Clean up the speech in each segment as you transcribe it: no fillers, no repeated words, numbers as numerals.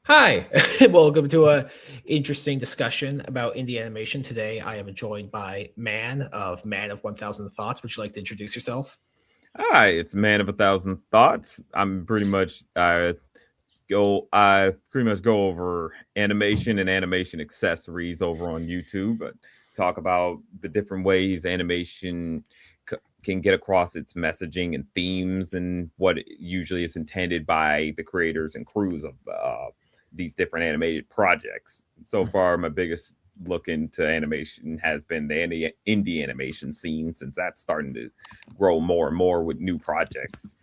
Hi, welcome to a interesting discussion about indie animation. Today, I am joined by Man of 1,000 Thoughts. Would you like to introduce yourself? Hi, it's Man of a Thousand Thoughts. I pretty much go over animation and animation accessories over on YouTube. Talk about the different ways animation can get across its messaging and themes and what it usually is intended by the creators and crews of these different animated projects. So far, my biggest look into animation has been the indie animation scene, since that's starting to grow more and more with new projects.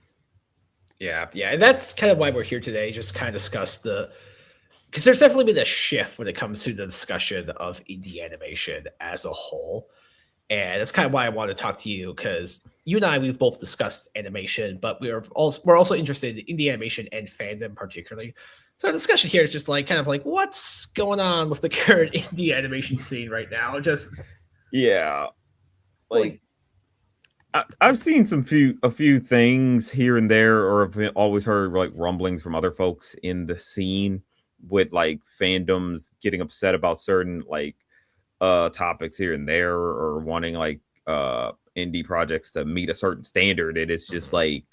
Yeah, and that's kind of why we're here today. Just kind of discuss because there's definitely been a shift when it comes to the discussion of indie animation as a whole, and that's kind of why I want to talk to you because you and I we've both discussed animation, but we're also interested in indie animation and fandom particularly. So our discussion here is just like kind of like what's going on with the current indie animation scene right now. Just Yeah, like like I've seen a few things here and there, or I've always heard like rumblings from other folks in the scene with like fandoms getting upset about certain topics here and there, or wanting indie projects to meet a certain standard. And it's just Mhm.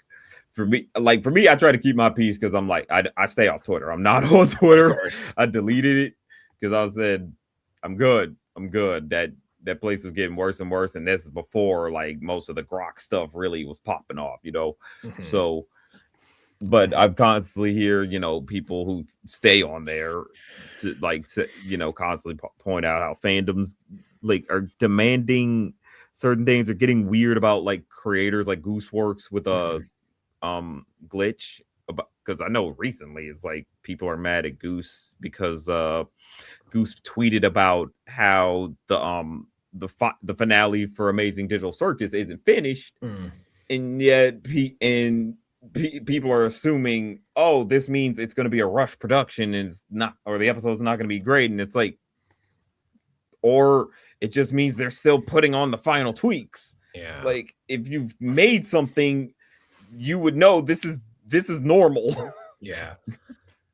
like for me, I try to keep my peace because I stay off Twitter. I'm not on Of Twitter. course. I deleted it because I said I'm good. I'm good. That place was getting worse and worse, and this is before like most of the grok stuff really was popping off. Mhm. So, but I'm constantly hear people who stay on there to constantly point out how fandoms like are demanding certain things, are getting weird about like creators like Gooseworks with a Mhm. glitch. About, because I know recently it's like people are mad at Goose because Goose tweeted about how the finale for Amazing Digital Circus isn't finished, Mm. and yet people are assuming, oh, this means it's going to be a rush production and it's not, or the episode's not going to be great, and it's like, or it just means they're still putting on the final tweaks. Yeah. Like if you've made something, you would know this is normal. Yeah.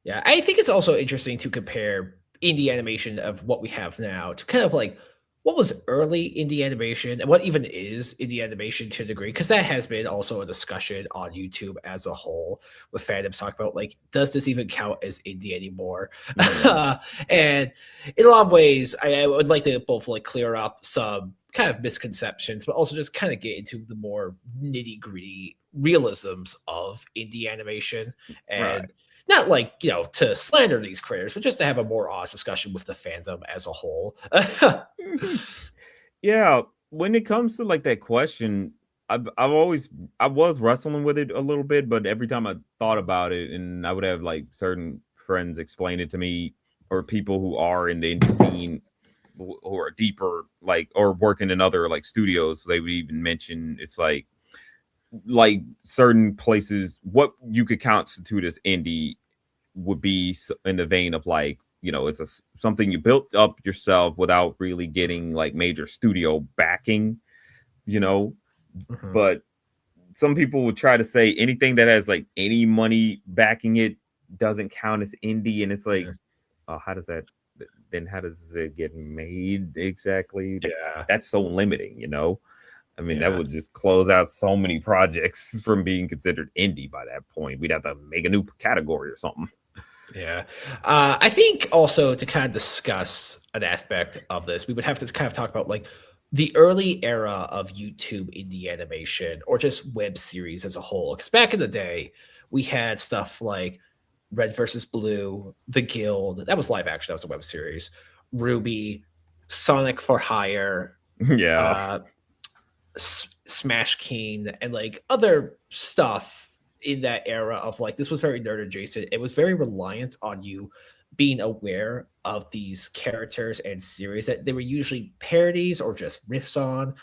Yeah. I think it's also interesting to compare indie animation of what we have now to kind of like what was early indie animation and what even is indie animation to a degree, because that has been also a discussion on YouTube as a whole with fandoms talking about like, does this even count as indie anymore? Mhm. And in a lot of ways, I would like to both like clear up some kind of misconceptions, but also just kind of get into the more nitty gritty realisms of indie animation Right. and not like to slander these creators, but just to have a more honest discussion with the fandom as a whole. Mhm. Yeah, when it comes to like that question, I've always I was wrestling with it a little bit, but every time I thought about it, and I would have like certain friends explain it to me, or people who are in the indie scene who are deeper, like, or working in other like studios, they would even mention it's like certain places what you could constitute as indie would be in the vein of like, it's something you built up yourself without really getting like major studio backing, you know Mhm. but some people would try to say anything that has like any money backing it doesn't count as indie, and it's like, Mhm. oh, how does it get made exactly? Like, Yeah, that's so limiting. I mean, that yeah, would just close out so many projects from being considered indie by that point. We'd have to make a new category or something. yeah. I think also to kind of discuss an aspect of this, we would have to kind of talk about like the early era of YouTube indie animation or just web series as a whole. Because back in the day, we had stuff like Red versus Blue, The Guild. That was live action. That was a web series. Ruby, Sonic for Hire, Yeah. uh, Smash King, and like other stuff in that era of like this was very nerd adjacent. It was very reliant on you being aware of these characters and series that they were usually parodies or just riffs on,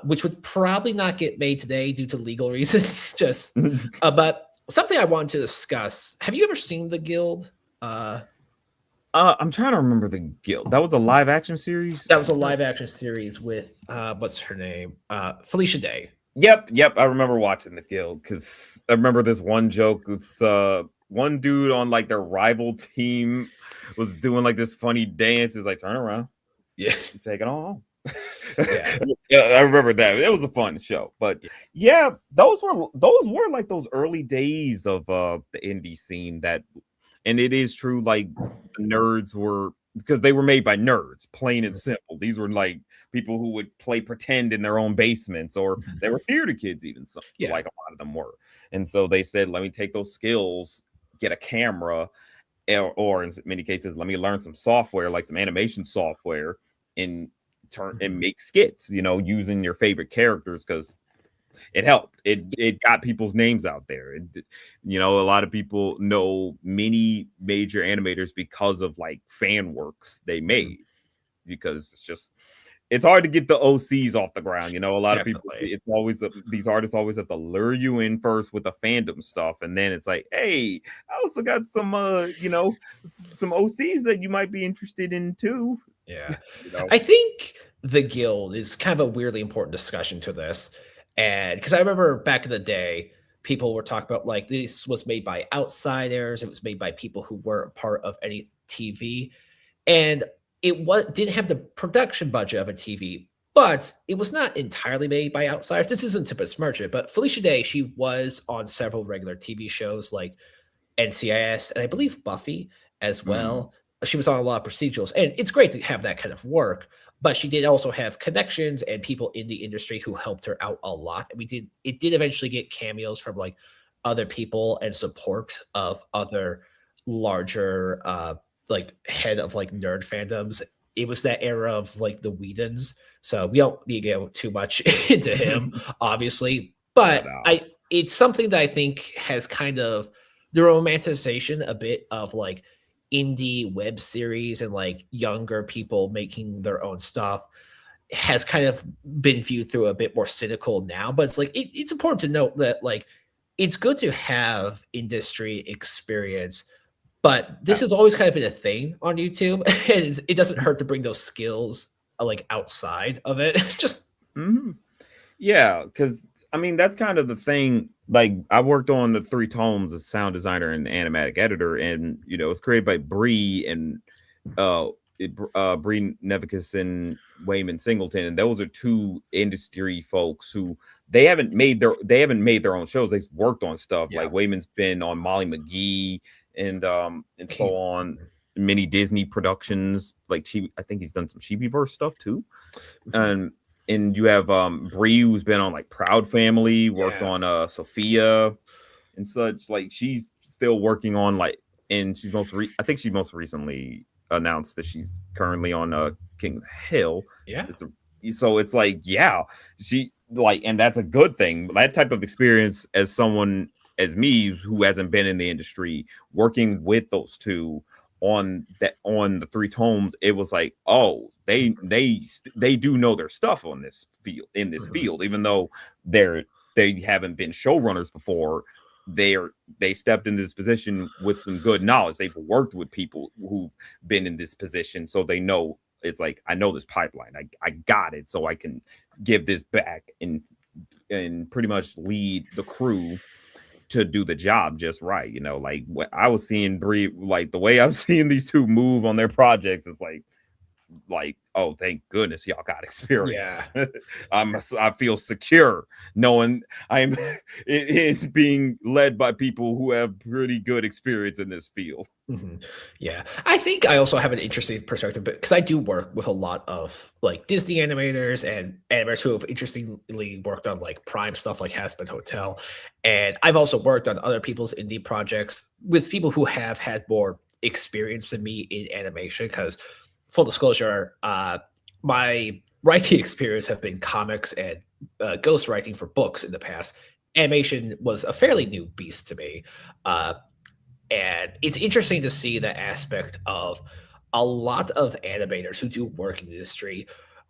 which would probably not get made today due to legal reasons. Just, but something I wanted to discuss. Have you ever seen The Guild? Uh, I'm trying to remember the Guild. That was a live action series. that was a live action series with what's her name? Felicia Day. Yep, yep. I remember watching the Guild because I remember this one joke. It's one dude on like their rival team was doing like this funny dance. Is like turn around, Yeah. take it on. Yeah. Yeah, I remember that. It was a fun show. But Yeah. yeah, those were like those early days of the indie scene that, and it is true, like the nerds were, because they were made by nerds, plain and simple. These were like people who would play pretend in their own basements, or Mhm. they were theater kids, even some, Yeah. like a lot of them were. And so they said, let me take those skills, get a camera, or in many cases, let me learn some software, like some animation software, and turn Mhm. and make skits, using your favorite characters, because it helped. It got people's names out there. A lot of people know many major animators because of like fan works they Mhm. made, because it's hard to get the OCs off the ground. A lot of people, Definitely. it's always these artists always have to lure you in first with the fandom stuff, and then it's like, hey, I also got some some OCs that you might be interested in too. Yeah. You know. I think the guild is kind of a weirdly important discussion to this. And because I remember back in the day, people were talking about like this was made by outsiders, it was made by people who weren't part of any TV. And didn't have the production budget of a TV, but it was not entirely made by outsiders. This isn't to besmirch it, but Felicia Day, she was on several regular TV shows like NCIS, and I believe Buffy as Mm, well. She was on a lot of procedurals, and it's great to have that kind of work. But she did also have connections and people in the industry who helped her out a lot. And it did eventually get cameos from like other people and support of other larger like head of like nerd fandoms. It was that era of like the Whedons. So we don't need to go too much into him, obviously. no But doubt. I it's something that I think has kind of the romanticization a bit of like indie web series and like younger people making their own stuff has kind of been viewed through a bit more cynical now. But it's like it's important to note that like it's good to have industry experience, but this has always kind of been a thing on YouTube, and it doesn't hurt to bring those skills like outside of it. Just Mhm. Yeah, because I mean that's kind of the thing. Like I worked on the three tomes as sound designer and animatic editor, and it's created by Bree and Bree Nevicus and Wayman Singleton, and those are two industry folks who they haven't made their own shows. They've worked on stuff yeah. like Wayman's been on Molly McGee and so on, Mhm. many Disney productions. Like I think he's done some Chibi-verse stuff too. Mhm. And you have Bree, who's been on like Proud Family, worked Yeah. on Sophia and such. Like she's still working on like, and I think she most recently announced that she's currently on King of the Hill. Yeah. So it's like, yeah, she like, and that's a good thing. That type of experience, as someone as me who hasn't been in the industry, working with those two on the three tomes, it was like, oh, they do know their stuff on this field, Mhm. even though they haven't been showrunners before. They stepped in this position with some good knowledge. They've worked with people who've been in this position, so they know. It's like, I know this pipeline. I got it, so I can give this back and pretty much lead the crew to do the job just right. Like what I was seeing Bree, like the way I'm seeing these two move on their projects, it's like, oh, thank goodness y'all got Yeah. experience. I feel secure knowing I'm being led by people who have pretty good experience in this field. Mhm. Yeah. I think I also have an interesting perspective because I do work with a lot of like Disney animators and animators who have interestingly worked on like Prime stuff like Has Been Hotel. And I've also worked on other people's indie projects with people who have had more experience than me in animation. Because full disclosure, my writing experience have been comics and ghostwriting for books in the past. Animation was a fairly new beast to me. Uh, and it's interesting to see the aspect of a lot of animators who do work in the industry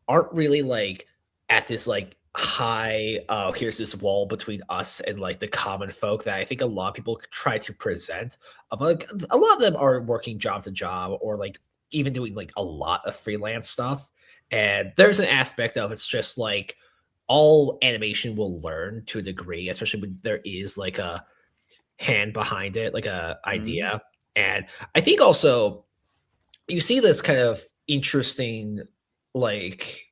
aren't really like at this like high, oh, here's this wall between us and like the common folk that I think a lot of people try to present. Of like a lot of them are working job to job or like even doing like a lot of freelance stuff. And there's an aspect of it's just like all animation will learn to a degree, especially when there is like hand behind it, like a Mhm. idea. And I think also you see this kind of interesting like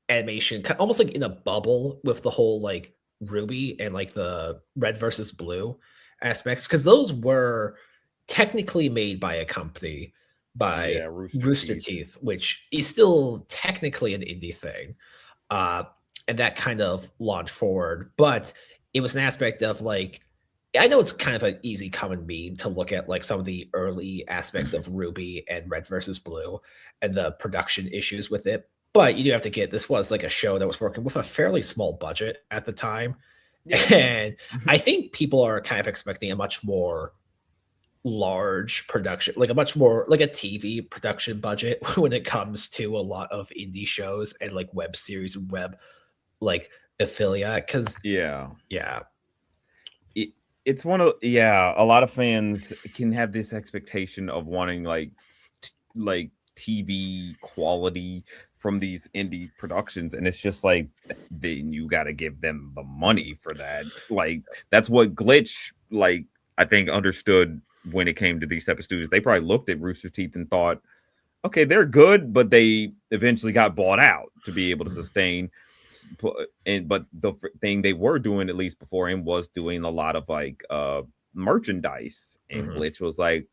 animation, almost like in a bubble with the whole like Ruby and like the red versus blue aspects, because those were technically made by a company by Yeah, Rooster Rooster Teeth. Teeth, which is still technically an indie thing. Uh, and that kind of launched forward. But it was an aspect of like, I know it's kind of an easy common meme to look at like some of the early aspects of Ruby and Red versus Blue and the production issues with it. But you do have to get this was like a show that was working with a fairly small budget at the time. Yeah. And I think people are kind of expecting a much more large production, like a much more like a TV production budget when it comes to a lot of indie shows and like web series and web like affiliate. Because Yeah. yeah, It, it's one of yeah, a lot of fans can have this expectation of wanting like TV quality from these indie productions, and it's just like then you got to give them the money for that. Like that's what Glitch like I think understood when it came to these type of studios. They probably looked at Rooster Teeth and thought, okay, they're good, but they eventually got bought out to be able to mhm, sustain. And but the thing they were doing at least before him was doing a lot of like merchandise, and mhm, Glitch was like,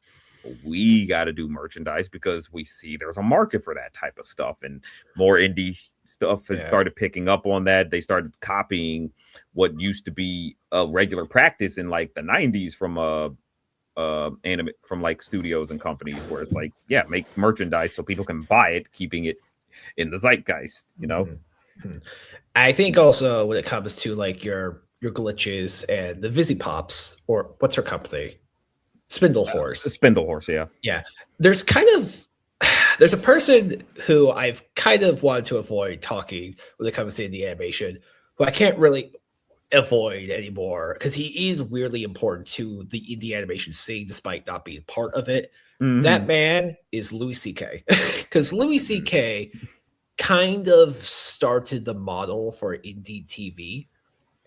we got to do merchandise because we see there's a market for that type of stuff, and more indie stuff has yeah, started picking up on that. They started copying what used to be a regular practice in like the 90s from anime from like studios and companies where it's like, yeah, make merchandise so people can buy it, keeping it in the zeitgeist, you know. mhm, mhm. I think also when it comes to like your glitches and the Vizzy Pops, or what's her company? Spindle Horse. Spindle Horse, yeah. Yeah. There's kind of there's a person who I've kind of wanted to avoid talking when it comes to the animation, who I can't really avoid anymore because he is weirdly important to the indie animation scene despite not being part of it. That Hmm. man is Louis C.K. Because Louis C.K. kind of started the model for indie TV,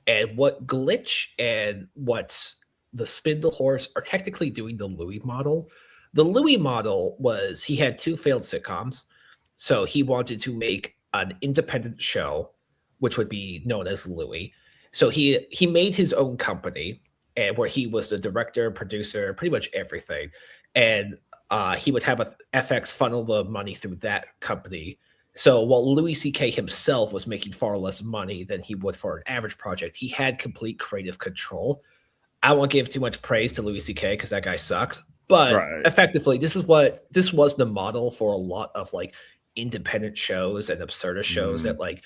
and what Glitch and what the Spindle Horse are technically doing the Louis model. The Louis model was he had two failed sitcoms. So he wanted to make an independent show, which would be known as Louis. So he made his own company, and where he was the director, producer, pretty much everything. And he would have a FX funnel the money through that company. So while Louis C.K. himself was making far less money than he would for an average project, he had complete creative control. I won't give too much praise to Louis C.K. because that guy sucks. But Right. effectively, this was the model for a lot of like independent shows and absurdist shows that Mm. like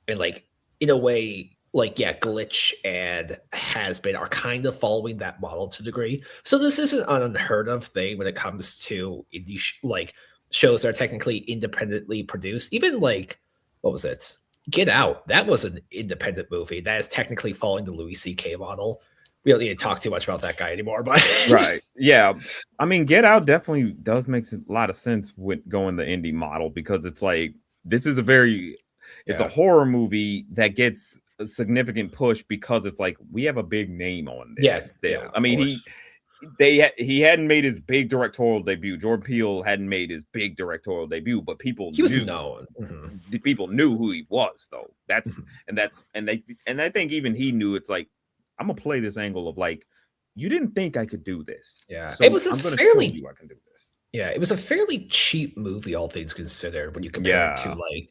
and like in a way like yeah, Glitch and Has Been are kind of following that model to a degree. So this isn't an unheard of thing when it comes to indie like shows that are technically independently produced. Even like what was it? Get Out. That was an independent movie that is technically following the Louis C.K. model. We don't need to talk too much about that guy anymore, but Right. just Yeah. I mean, Get Out definitely does make a lot of sense with going the indie model because it's like this is a very it's a yeah, horror movie that gets a significant push because it's like we have a big name on yeah, this yeah, still. I of mean, course. he hadn't made his big directorial debut. Jordan Peele hadn't made his big directorial debut, but He was known. Mhm, the people knew who he was though. mhm. And I think even he knew it's like I'm gonna play this angle of like you didn't think I could do this, Yeah, it so was a I'm gonna show fairly you I can do this. yeah, it was a fairly cheap movie, all things considered, when you compare it to Yeah, like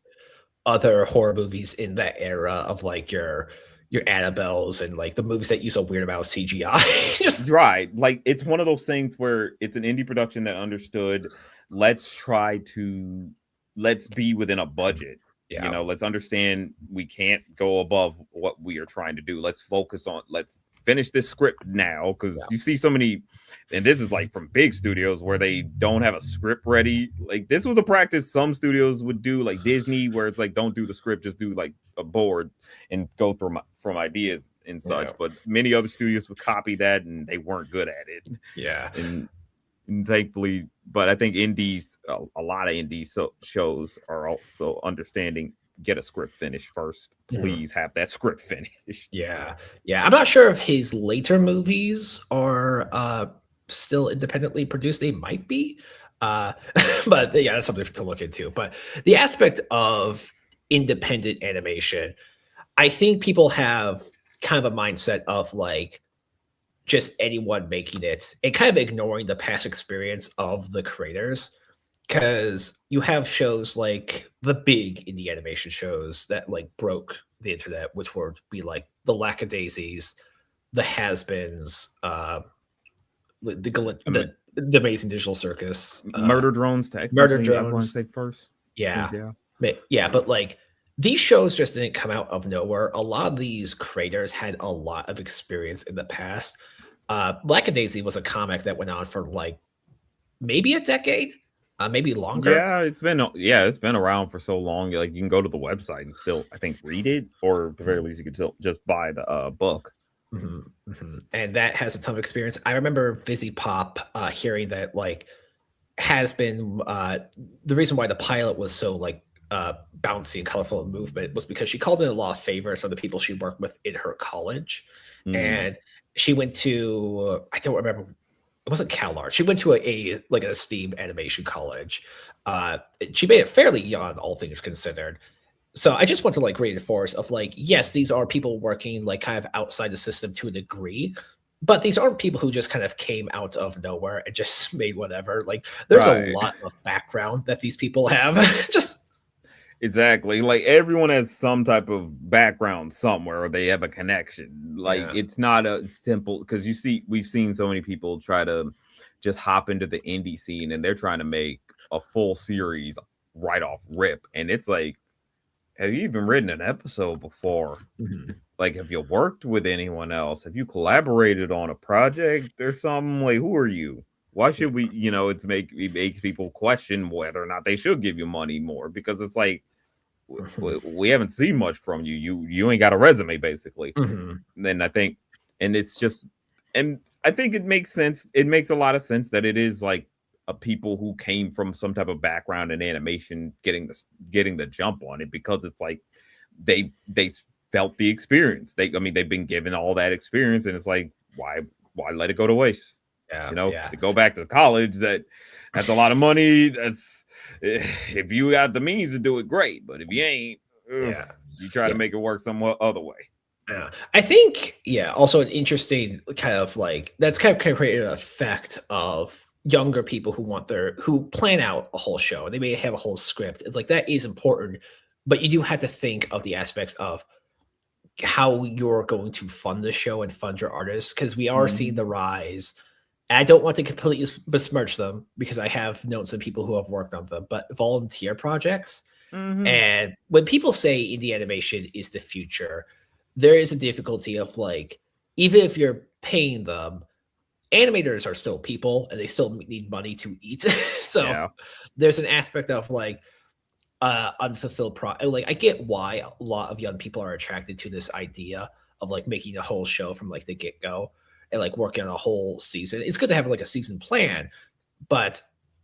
other horror movies in that era of like your Annabelles and like the movies that use a weird amount of CGI. Just right. Like it's one of those things where it's an indie production that understood. Let's try to let's be within a budget. You yeah, know, let's understand we can't go above what we are trying to do. Let's focus on let's finish this script now because yeah. you see so many and this is like from big studios where they don't have a script ready. Like this was a practice some studios would do, like Disney, where it's like don't do the script, just do like a board and go through from ideas and Yeah, such. But many other studios would copy that, and they weren't good at it. yeah. And thankfully, but I think indies, a lot of indie shows are also understanding. get a script finished first. Mhm. Please have that script finished. Yeah. Yeah, I'm not sure if his later movies are, still independently produced, they might be, uh, but yeah, that's something to look into, but the aspect of independent animation, I think people have kind of a mindset of, like, just anyone making it and kind of ignoring the past experience of the creators. Because you have shows like the big indie animation shows that like broke the internet, which would be like the Lackadaisies, the Has-Beens, I mean, the Amazing Digital Circus, Murder Drones, Murder technically, I want to Drones. say first, Yeah, since yeah, yeah, but like these shows just didn't come out of nowhere. A lot of these creators had a lot of experience in the past. Lackadaisy was a comic that went on for like maybe a decade, maybe longer. yeah, it's been around for so long. Like you can go to the website and still, I think, read it, or at the very least, you could still just buy the book. Mhm, mhm, and that has a ton of experience. I remember Vizzy Pop, hearing that, like, has been, the reason why the pilot was so, like, bouncy and colorful in movement was because she called in a lot of favors from the people she worked with in her college, Mm, and she went to I don't remember, it wasn't CalArts, she went to like, an esteemed animation college, she made it fairly young, all things considered, so I just want to like reinforce of like, yes, these are people working like kind of outside the system to a degree, but these aren't people who just kind of came out of nowhere and just made whatever. Like there's a right. lot of background that these people have. Just Exactly. Like everyone has some type of background somewhere or they have a connection. Like yeah. it's not a simple because we've seen so many people try to just hop into the indie scene and they're trying to make a full series right off rip. And it's like, have you even written an episode before? Mhm. Like, have you worked with anyone else? Have you collaborated on a project or something? Like, who are you? Why should we, it makes people question whether or not they should give you money more because it's like Mhm. we haven't seen much from you. You ain't got a resume basically. Mhm. And then I think, and it's just, and I think it makes sense. It makes a lot of sense that it is like a people who came from some type of background in animation getting the jump on it because it's like they felt the experience. I mean, they've been given all that experience, and it's like why let it go to waste? Yeah, To yeah. go back to college, that's a lot of money. That's if you got the means to do it, great. But if you ain't, ugh, Yeah. you try to Yeah. make it work some other way. Yeah. I think, yeah, also an interesting kind of like that's kind of created an effect of younger people who plan out a whole show and they may have a whole script. It's like that is important, but you do have to think of the aspects of how you're going to fund the show and fund your artists because we are seeing Mhm. the rise. And I don't want to completely besmirch them because I have known some people who have worked on them, but volunteer projects Mhm. and when people say indie animation is the future, there is a difficulty of like, even if you're paying them, animators are still people and they still need money to eat. So Yeah. there's an aspect of like unfulfilled like I get why a lot of young people are attracted to this idea of like making a whole show from like the get-go and like working on a whole season. It's good to have like a season plan, but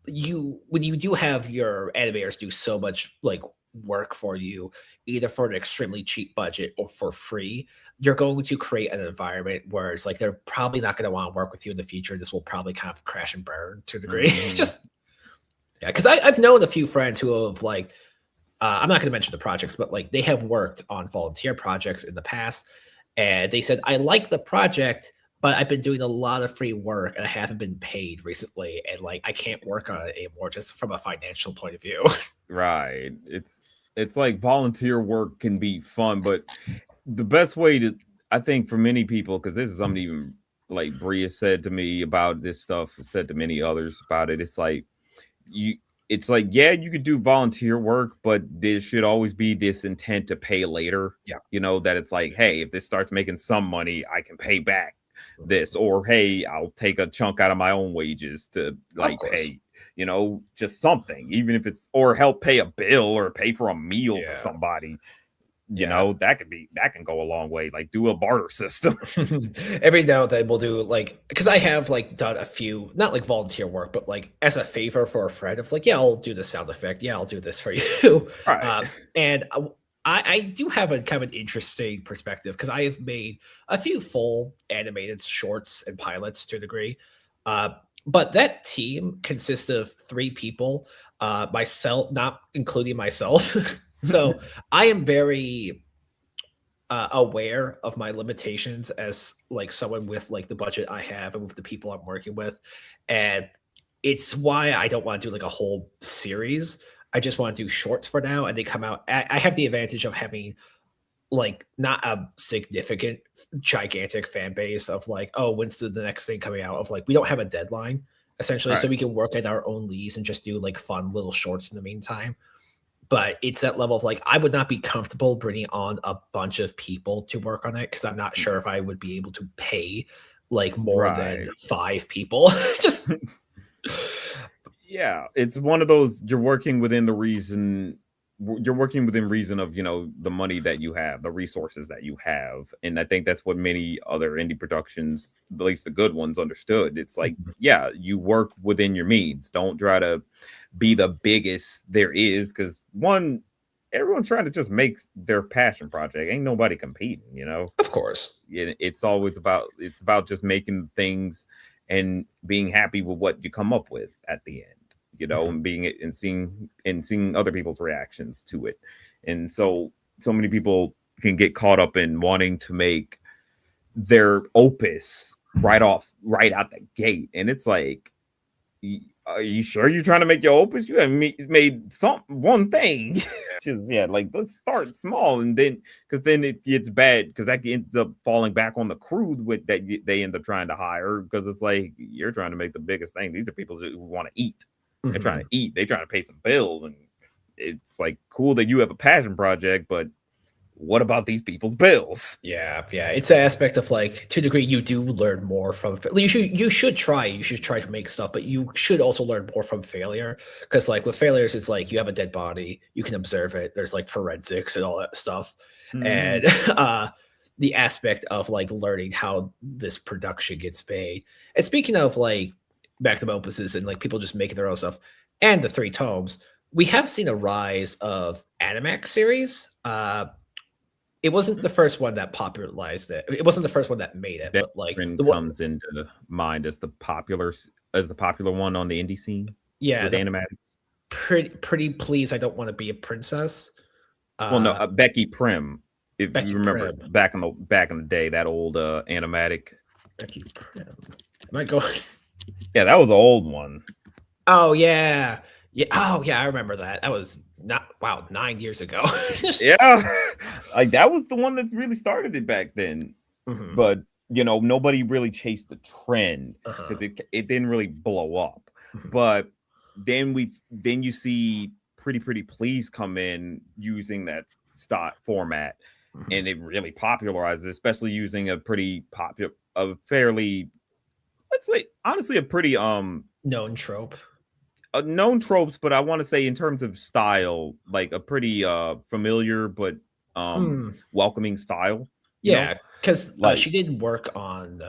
when you do have your animators do so much like work for you, either for an extremely cheap budget or for free, you're going to create an environment where it's like they're probably not going to want to work with you in the future. This will probably kind of crash and burn to a degree. Mhm. Just yeah, because I've known a few friends who have like I'm not going to mention the projects, but like they have worked on volunteer projects in the past, and they said I like the project, but I've been doing a lot of free work and I haven't been paid recently, and like I can't work on it anymore just from a financial point of view. Right. It's like volunteer work can be fun, but the best way to I think for many people, because this is something even like Bria said to me about this stuff, said to many others about it. You it's like, yeah, you could do volunteer work, but there should always be this intent to pay later. Yeah, That it's like, hey, if this starts making some money, I can pay back this, mhm. or hey, I'll take a chunk out of my own wages to Of like course. pay, just something, even if it's or help pay a bill or pay for a meal for Yeah, somebody, yeah. that can go a long way. Like do a barter system. Every now and then we'll do like because I have like done a few not like volunteer work, but like as a favor for a friend of like, yeah, I'll do the sound effect. Yeah, I'll do this for you. Right. Uh, and I do have a kind of an interesting perspective because I have made a few full animated shorts and pilots to a degree. Uh, but that team consists of three people, myself, not including myself. So I am very aware of my limitations as like someone with like the budget I have and with the people I'm working with, and it's why I don't want to do like a whole series. I just want to do shorts for now, and they come out. I have the advantage of having like not a significant, gigantic fan base of like, oh, when's the next thing coming out? Of like, we don't have a deadline essentially, so Right. we can work at our own leads and just do like fun little shorts in the meantime. But it's that level of like, I would not be comfortable bringing on a bunch of people to work on it because I'm not sure if I would be able to pay like more than Right. 5 people. Just Yeah, it's one of those you're working within the reason you're working within reason of, the money that you have, the resources that you have. And I think that's what many other indie productions, at least the good ones, understood. It's like, yeah, you work within your means. Don't try to be the biggest there is, because one, everyone's trying to just make their passion project. Ain't nobody competing. of course. It's about just making things and being happy with what you come up with at the end, Mhm. and being it and seeing other people's reactions to it. And so many people can get caught up in wanting to make their opus right out the gate. And it's like, are you sure you're trying to make your opus? You haven't made one thing. Just, yeah, like, let's start small, and then, because then it gets bad, because that ends up falling back on the crew with that they end up trying to hire, because it's like, you're trying to make the biggest thing. These are people who want to eat. They're trying Mhm. to eat. They're trying to pay some bills, and it's like, cool that you have a passion project, but what about these people's bills? Yeah, yeah. It's an aspect of like to a degree you do learn more from you should try to make stuff, but you should also learn more from failure. Because like with failures, it's like you have a dead body, you can observe it. There's like forensics and all that stuff. And Mhm. the aspect of like learning how this production gets made. And speaking of like magnum opuses and like people just making their own stuff and the three tomes, we have seen a rise of Animax series. It wasn't the first one that popularized it. It wasn't the first one that made it, That but like trend the what comes into mind as the popular one on the indie scene yeah, with the animatics. pretty please I don't want to be a princess. Well, no, Uh Becky Prim. If you Becky remember Prim. back in the day, that old animatic. Becky Prim. Am I going? Yeah, that was an old one. Oh yeah. Yeah. Oh yeah, I remember that. That was not wow, 9 years ago. Just Yeah, like, that was the one that really started it back then. Mhm. But nobody really chased the trend, because Uh-huh. it didn't really blow up. Mhm. But then you see Pretty Please come in using that stock format, Mhm. and it really popularizes, especially using a fairly, let's say, honestly, a pretty Known trope. known tropes, but I want to say in terms of style, like a pretty familiar but Hmm. welcoming style. You know, Yeah, because like, she did work on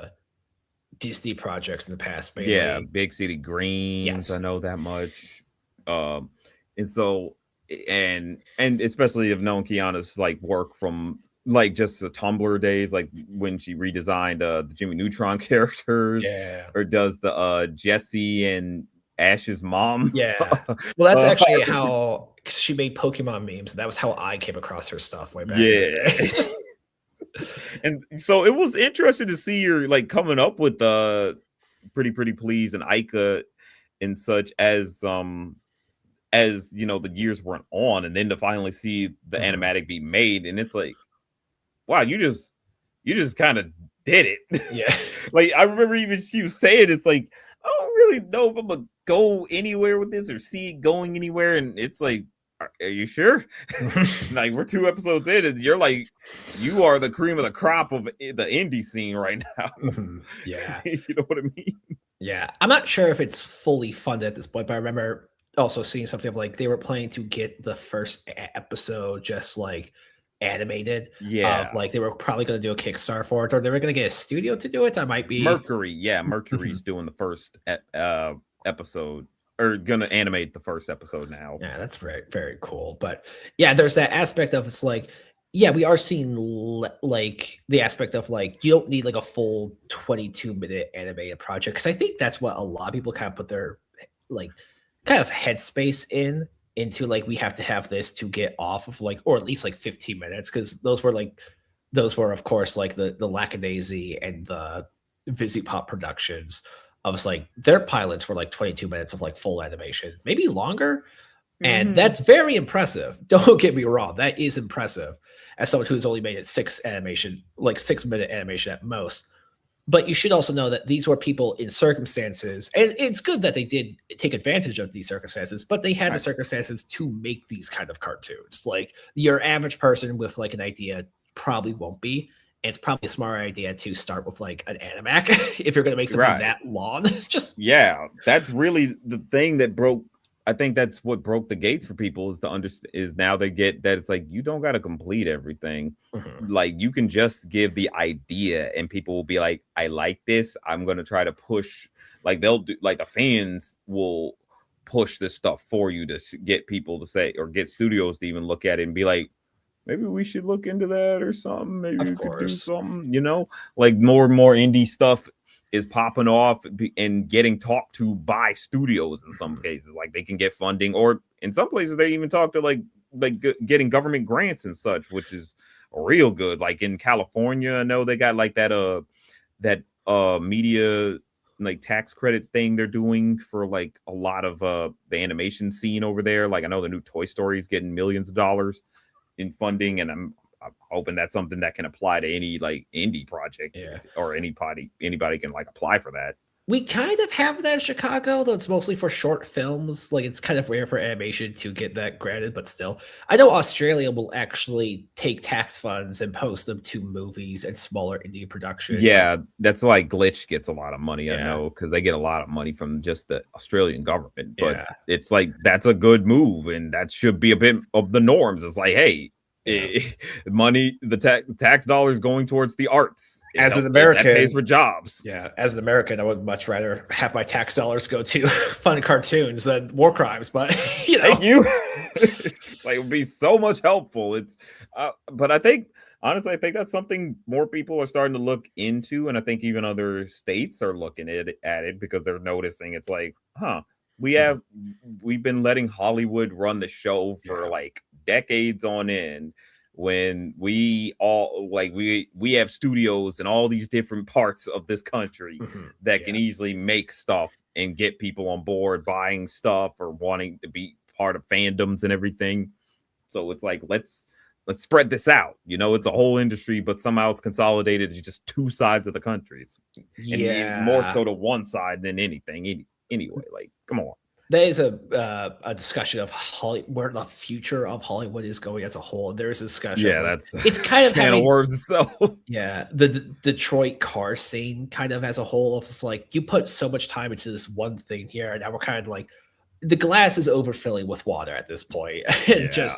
Disney projects in the past, yeah, mainly. Big City Greens, I Yes. know that much. Um, and so, and especially have known Kiana's like work from like just the Tumblr days, like when she redesigned the Jimmy Neutron characters, Yeah. or does the Jesse and Ash's mom. Yeah. Well, that's uh, actually how 'cause she made Pokemon memes, and that was how I came across her stuff way back in the yeah. day. Just And so it was interesting to see her like coming up with Pretty Please and Ica and such, as the years went on, and then to finally see the Mhm. animatic be made, and it's like, wow, you just kind of did it. Yeah. Like, I remember even she was saying, it's like, I don't really know if I'm gonna go anywhere with this or see it going anywhere. And it's like, are you sure? Like, we're 2 episodes in, and you're like, you are the cream of the crop of the indie scene right now. Mhm. Yeah. You know what I mean? Yeah. I'm not sure if it's fully funded at this point, but I remember also seeing something of like they were planning to get the first episode just like animated of Yeah. like they were probably going to do a Kickstarter for it or they were going to get a studio to do it. I might be Mercury, yeah, Mhm. Mercury's doing the first episode. are gonna animate the first episode now. Yeah, that's very, very cool. But yeah, there's that aspect of it's like, yeah, we are seeing like the aspect of like you don't need like a full 22-minute animated project because I think that's what a lot of people kind of put their like kind of headspace into like we have to have this to get off of like or at least like 15 minutes because those were of course like the Lackadaisy and the Vizzy Pop productions. I was like their pilots were like 22 minutes of like full animation, maybe longer, and Hmm. that's very impressive. Don't get me wrong, that is impressive as someone who's only made it 6-minute animation at most. But you should also know that these were people in circumstances, and it's good that they did take advantage of these circumstances, but they had the Right. circumstances to make these kind of cartoons. Like your average person with like an idea probably won't be. And it's probably a smart idea to start with like an animac if you're going to make something Right. that long. Just Yeah, that's really the thing that broke. I think that's what broke the gates for people is to understand is now they get that it's like you don't got to complete everything. mhm, Like you can just give the idea, and people will be like, "I like this. I'm gonna try to push." Like they'll do. Like the fans will push this stuff for you to get people to say or get studios to even look at it and be like, maybe we should look into that or something. Maybe of we could do course. something, like more and more indie stuff is popping off and getting talked to by studios in some Mhm. cases. Like they can get funding, or in some places they even talk to getting government grants and such, which is real good. Like in California, I know they got like that media like tax credit thing they're doing for like a lot of the animation scene over there. Like I know the new Toy Story is getting millions of dollars in funding, and I'm hoping that's something that can apply to any like indie project Yeah. or anybody can like apply for that. We kind of have that in Chicago, though it's mostly for short films. Like it's kind of rare for animation to get that granted, but still. I know Australia will actually take tax funds and post them to movies and smaller indie productions. Like, Yeah, that's why Glitch gets a lot of money. I yeah, know because they get a lot of money from just the Australian government. But yeah, it's like that's a good move, and that should be a bit of the norms. It's like, hey, yeah. money, the tax dollars going towards the arts. As an That pays American, for jobs. yeah, as an American, I would much rather have my tax dollars go to fun cartoons than war crimes. But you know, Thank you. Like it would be so much helpful. But I think honestly, I think that's something more people are starting to look into, and I think even other states are looking at it because they're noticing it's like, huh, we Mhm. have we've been letting Hollywood run the show for Yeah, like decades on end. When we all like we have studios in all these different parts of this country mhm, that can yeah. easily make stuff and get people on board buying stuff or wanting to be part of fandoms and everything. So it's like let's spread this out. It's a whole industry, but somehow it's consolidated to just two sides of the country. And more Yeah, so to one side than anything. Anyway, like come on. there is a discussion of where the future of Hollywood is going as a whole. There is a discussion of Yeah, like that's it's kind of can of having worms itself. yeah the Detroit car scene kind of as a whole. It's like you put so much time into this one thing here, and now we're kind of like the glass is overfilling with water at this point. And Yeah. just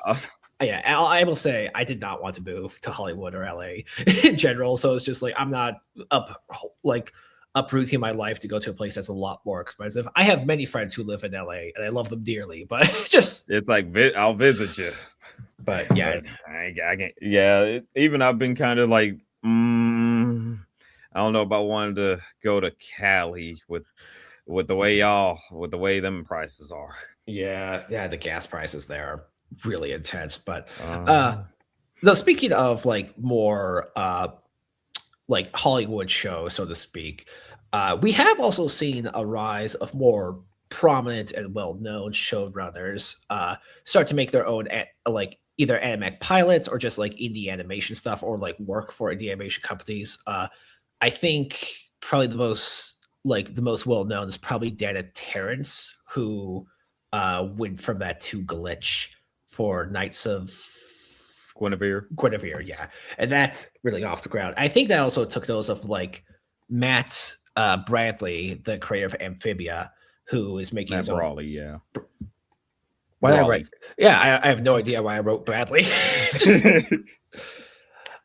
yeah, I will say I did not want to move to Hollywood or LA in general. So it's just like I'm not up like uprooting my life to go to a place that's a lot more expensive. I have many friends who live in LA and I love them dearly, but just It's like I'll visit you. but yeah, But I can't. Yeah, even I've been kind of like, I don't know about wanting to go to Cali with the way with the way them prices are. yeah, the gas prices there are really intense. But Uh, though speaking of like more like Hollywood shows, so to speak. We have also seen a rise of more prominent and well-known showrunners start to make their own like either animatic pilots or just like indie animation stuff or like work for indie animation companies. I think probably the most well-known is probably Dana Terrence, who went from that to Glitch for Knights of Guinevere. Guinevere, yeah, and that's really off the ground. I think that also took those of like Matt Bradley, the creator of Amphibia, who is making Matt his own. Brawley, yeah. Why did I write? Brawley. Yeah, I have no idea why I wrote Bradley. Just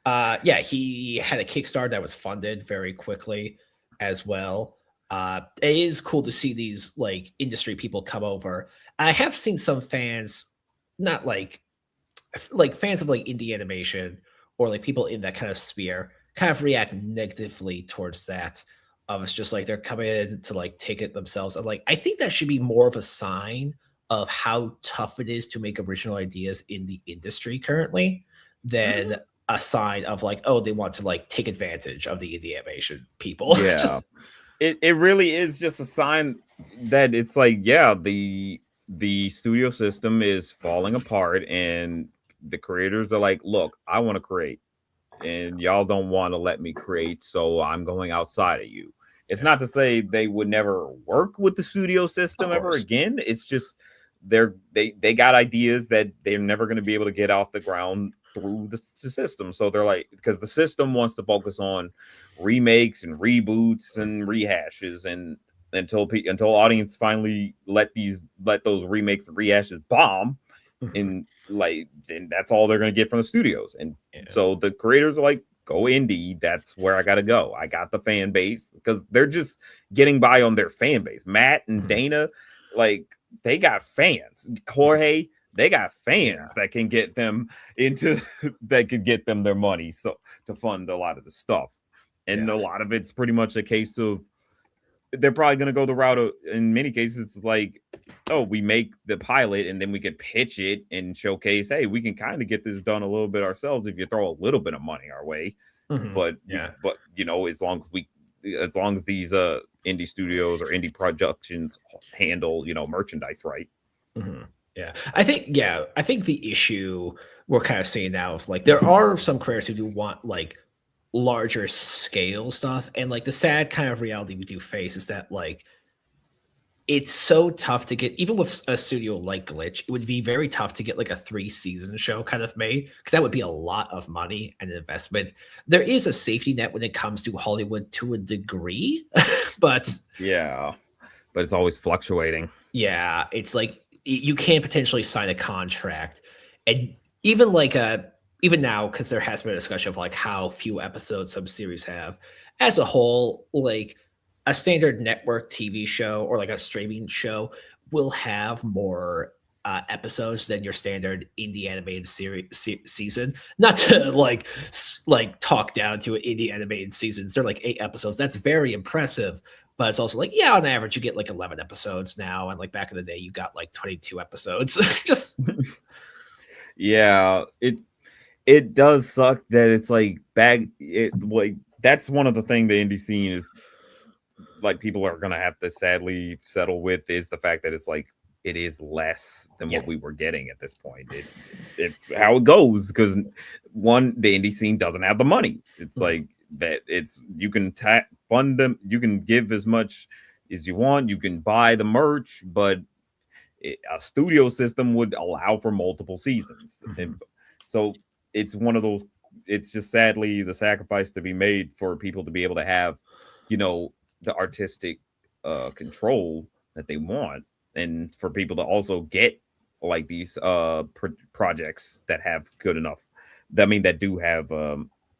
yeah, he had a Kickstarter that was funded very quickly as well. It is cool to see these like industry people come over. I have seen some fans, not like fans of like indie animation or like people in that kind of sphere kind of react negatively towards that. It's just like they're coming in to like take it themselves. And like I think that should be more of a sign of how tough it is to make original ideas in the industry currently than Mhm. a sign of like, oh, they want to like take advantage of the indie animation people. Yeah. Just It really is just a sign that it's like, yeah, the studio system is falling apart, and the creators are like, look, I want to create, and y'all don't want to let me create, so I'm going outside of you. It's yeah, not to say they would never work with the studio of system ever course. again. It's just they got ideas that they're never going to be able to get off the ground through the system. So they're like, because the system wants to focus on remakes and reboots and rehashes, and until audience finally let those remakes and rehashes bomb, Mhm. and like then that's all they're gonna get from the studios. And Yeah. so the creators are like, go indie. That's where I gotta go. I got the fan base, because they're just getting by on their fan base. Matt and Mhm. Dana, like, they got fans. Jorge, they got Yeah. fans that can get them into that could get them their money, so to fund a lot of the stuff. And Yeah. a lot of it's pretty much a case of they're probably going to go the route of, in many cases, like, oh, we make the pilot and then we could pitch it and showcase, hey, we can kind of get this done a little bit ourselves if you throw a little bit of money our way. Mhm. But Yeah. as long as these indie studios or indie productions handle merchandise right. Mhm. Yeah. I think the issue we're kind of seeing now is like there are some creators who do want like larger scale stuff, and like the sad kind of reality we do face is that like it's so tough to get even with a studio like Glitch, it would be very tough to get like a 3-season show kind of made because that would be a lot of money and investment. There is a safety net when it comes to Hollywood to a degree, but Yeah, but it's always fluctuating. yeah, it's like you can potentially sign a contract, and even like even now because there has been a discussion of like how few episodes some series have as a whole, like a standard network TV show or like a streaming show will have more episodes than your standard indie animated series season. Not to like like talk down to indie animated seasons, they're like 8 episodes. That's very impressive, but it's also like, yeah, on average, you get like 11 episodes now. And like back in the day, you got like 22 episodes. Just, Yeah, it does suck that it's like like that's one of the thing the indie scene is like people are gonna have to sadly settle with, is the fact that it's like it is less than yeah. what we were getting at this point. It's how it goes, because one, the indie scene doesn't have the money. It's Mhm, like that. It's you can fund them, you can give as much as you want, you can buy the merch, but a studio system would allow for multiple seasons, and mhm, so it's one of those. It's just sadly the sacrifice to be made for people to be able to have, you know, the artistic control that they want, and for people to also get like these projects that have good enough. I mean, that do have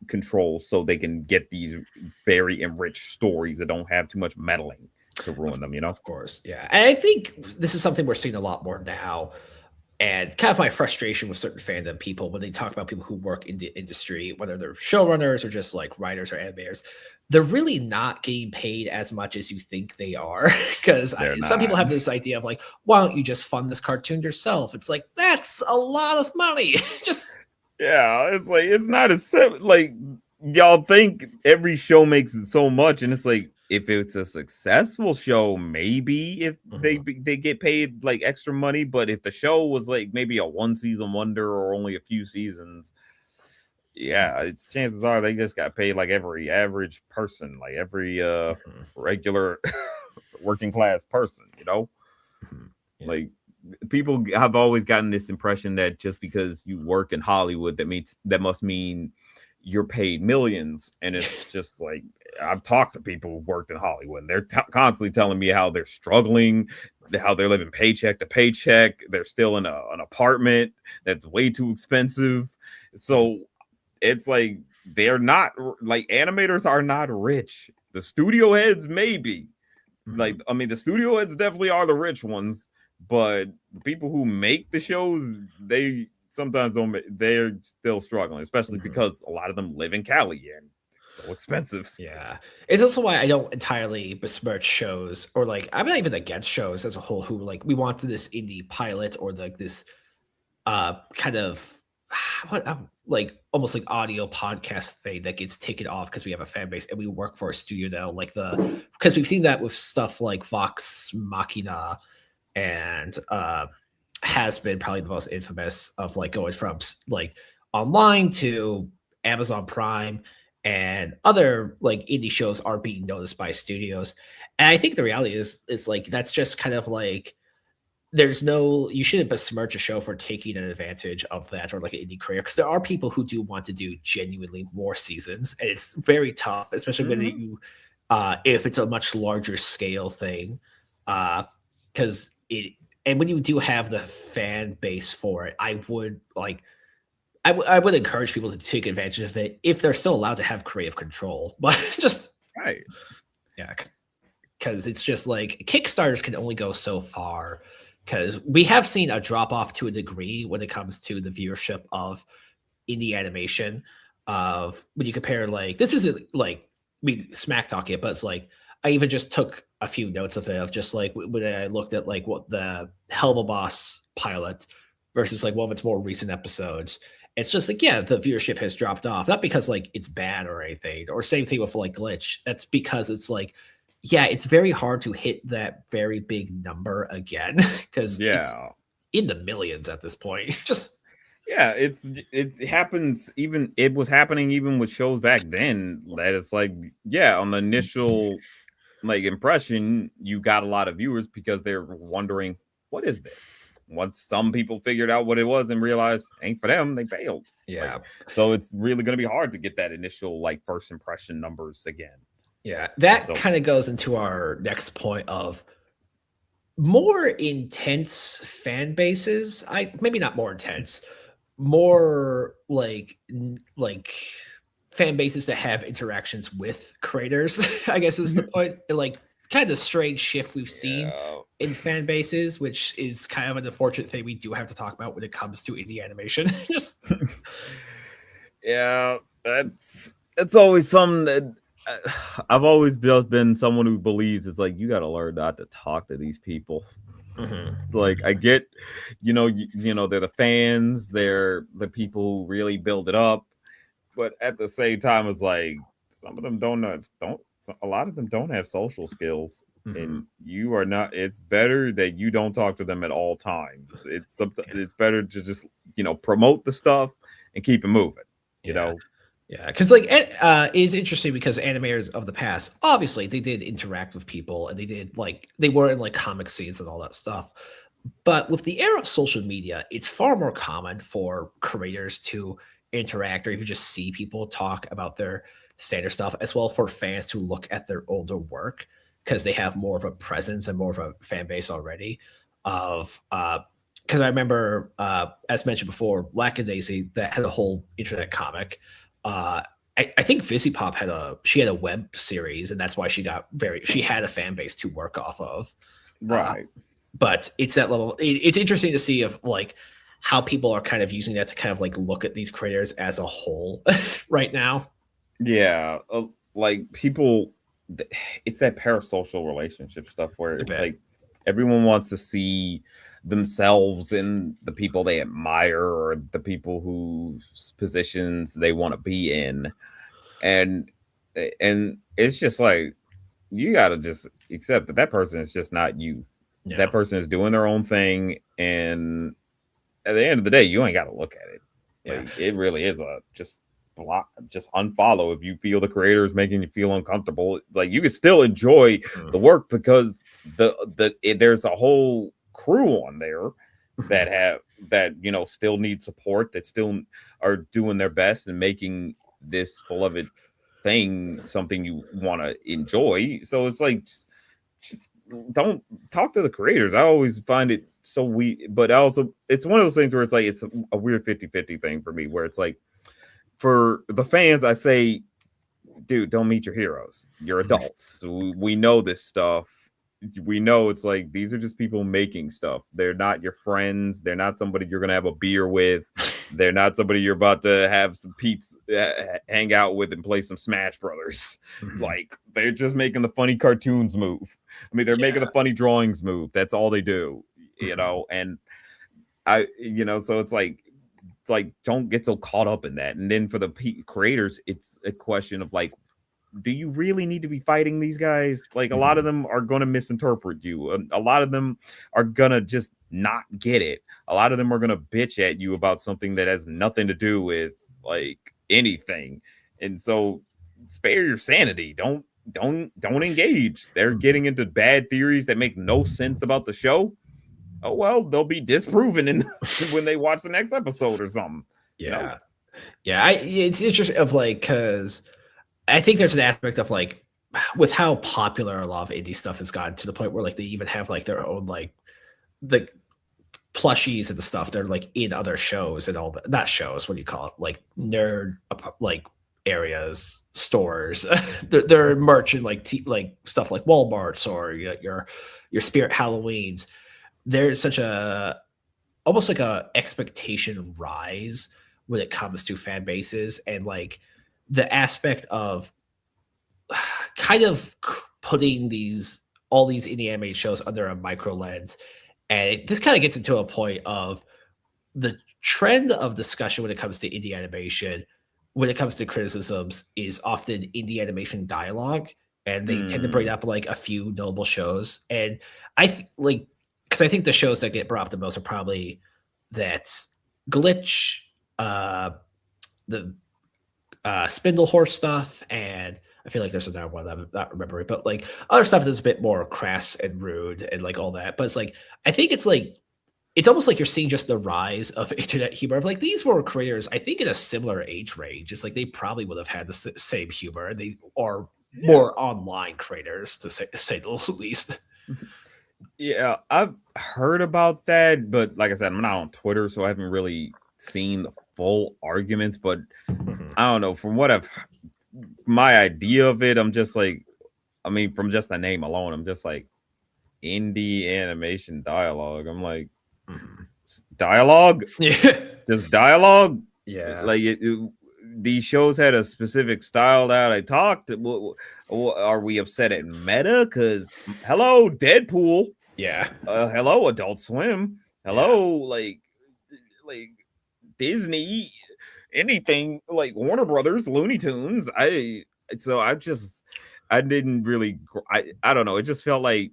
control, so they can get these very enriched stories that don't have too much meddling to of, ruin them. You know? of course. Yeah. And I think this is something we're seeing a lot more now. And kind of my frustration with certain fandom people when they talk about people who work in the industry, whether they're showrunners or just like writers or animators, they're really not getting paid as much as you think they are. Because They're some people not. have this idea of like, why don't you just fund this cartoon yourself? It's like, that's a lot of money. Just, Yeah, it's like it's not as like y'all think every show makes it so much, and it's like if it's a successful show, maybe if mhm, they get paid like extra money, but if the show was like maybe a one season wonder or only a few seasons, yeah, it's chances are they just got paid like every average person, like every mhm, regular working class person, you know? mhm, yeah. Like people have always gotten this impression that just because you work in Hollywood, that must mean you're paid millions. And it's just like I've talked to people who worked in Hollywood. And they're constantly telling me how they're struggling, how they're living paycheck to paycheck. They're still in an apartment that's way too expensive. Yeah. So it's like they're not like animators are not rich. The studio heads maybe, Like, Mhm. I mean, the studio heads definitely are the rich ones, but the people who make the shows, they sometimes don't. They're still struggling, especially Mhm. because a lot of them live in Cali and it's so expensive. Yeah. It's also why I don't entirely besmirch shows or like I'm not even against shows as a whole who like we want this indie pilot or like this kind of what like almost like audio podcast thing that gets taken off because we have a fan base and we work for a studio now like the because we've seen that with stuff like Vox Machina and has been probably the most infamous of like going from like online to Amazon Prime and other like indie shows are being noticed by studios. And I think the reality is it's like that's just kind of like there's no you shouldn't besmirch a show for taking an advantage of that or like an indie career because there are people who do want to do genuinely more seasons and it's very tough especially when Hmm. you if it's a much larger scale thing because it and when you do have the fan base for it I would like I would encourage people to take advantage of it if they're still allowed to have creative control but just Right. yeah because it's just like Kickstarters can only go so far. Because we have seen a drop off to a degree when it comes to the viewership of indie animation. Of when you compare, like, this isn't like we smack talk it, but it's like I even just took a few notes of it of just like when I looked at like what the Helma Boss pilot versus like one of its more recent episodes. It's just like, yeah, the viewership has dropped off. Not because like it's bad or anything, or same thing with like Glitch. That's because it's like yeah, it's very hard to hit that very big number again because it's Yeah. in the millions at this point. Just Yeah, it happens even it was happening even with shows back then that it's like yeah, on the initial like impression, you got a lot of viewers because they're wondering, what is this? Once some people figured out what it was and realized ain't for them, they failed. Like yeah, so it's really gonna be hard to get that initial like first impression numbers again. yeah. And That so kind of goes into our next point of more intense fan bases. I maybe not more intense, more like like fan bases that have interactions with creators. I guess is the point. Like kind of strange shift we've seen yeah. in fan bases, which is kind of an unfortunate thing we do have to talk about when it comes to indie animation. Just Yeah, that's always something that I've always been someone who believes it's like you got to learn not to talk to these people. mhm. It's like I get, they're the fans, they're the people who really build it up, but at the same time, it's like some of them don't a lot of them don't have social skills, Mhm. and you are not. It's better that you don't talk to them at all times. It's better to just promote the stuff and keep it moving. You Yeah. know, Yeah, because like it is interesting because animators of the past, obviously, they did interact with people and they did like they were in like comic scenes and all that stuff. But with the era of social media, it's far more common for creators to interact or even just see people talk about their standard stuff, as well for fans to look at their older work because they have more of a presence and more of a fan base already. Of because I remember, as mentioned before, Lackadaisy that had a whole internet comic. Uh, I think Pop had a web series, and that's why she had a fan base to work off of. Uh, right? but it's that level. It's interesting to see if like how people are kind of using that to kind of like look at these creators as a whole right now. Yeah, like people, it's that parasocial relationship stuff where A it's bit, like everyone wants to see themselves in the people they admire or the people whose positions they want to be in, and and it's just like you gotta just accept that that person is just not you. That yeah, person is doing their own thing, and at the end of the day, you ain't got to look at it. yeah, Like it really is a just block, just unfollow if you feel the creator is making you feel uncomfortable. Like you can still enjoy mhm, the work because there's a whole crew on there mhm, that have that still need support that still are doing their best and making this beloved thing something you want to enjoy. So it's like just don't talk to the creators. I always find it so weird, but also it's one of those things where it's like it's a weird 50-50 thing for me where it's like for the fans I say dude, don't meet your heroes. You're mhm. adults. We know this stuff. we know it's like these are just people making stuff. They're not your friends. They're not somebody you're gonna have a beer with. They're not somebody you're about to have some pizza, hang out with, and play some Smash Brothers. Mhm. Like they're just making the funny cartoons move. I mean, they're making the Yeah. funny drawings move. That's all they do, Mhm. And so it's like don't get so caught up in that. And then for the creators, it's a question of like, do you really need to be fighting these guys? Like a lot of Mhm. them are going to misinterpret you. A lot of them are going to just not get it. A lot of them are going to bitch at you about something that has nothing to do with like anything. And so spare your sanity. Don't engage. They're Mhm. getting into bad theories that make no sense about the show. Oh well, they'll be disproven in when they watch the next episode or something. You know? Yeah. Yeah, it's interesting of like because I think there's an aspect of like with how popular a lot of indie stuff has gotten to the point where like they even have like their own like the plushies and the stuff. They're like in other shows and all that. Not shows. What do you call it? Like nerd like areas, stores. They're merch and like like stuff like Walmart's or your Spirit Halloweens. There's such a almost like a expectation rise when it comes to fan bases and like the aspect of kind of putting these all these indie anime shows under a micro lens. And this kind of gets into a point of the trend of discussion when it comes to indie animation, when it comes to criticisms, is often indie animation dialogue, and they tend to bring Mm, up like a few notable shows. And like because I think the shows that get brought up the most are probably that's Glitch, uh, the Spindle Horse stuff, and I feel like there's another one that I'm not remembering, but like other stuff that's a bit more crass and rude and like all that. But it's like I think it's like it's almost like you're seeing just the rise of internet humor of like these were creators I think in a similar age range. It's like they probably would have had the same humor. They are yeah. more online creators to say the least. Yeah, I've heard about that, but like I said, I'm not on Twitter, so I haven't really seen the full arguments. But Mhm. I don't know. From what my idea of it, I'm just like, I mean, from just the name alone, I'm just like indie animation dialogue. I'm like, Mhm. dialogue, Yeah. just dialogue. Yeah. Like these shows had a specific style that I talked. Are we upset at meta? Because hello, Deadpool. Yeah. Hello, Adult Swim. Yeah. Hello, like Disney, anything like Warner Brothers, Looney Tunes. I didn't really I don't know. It just felt like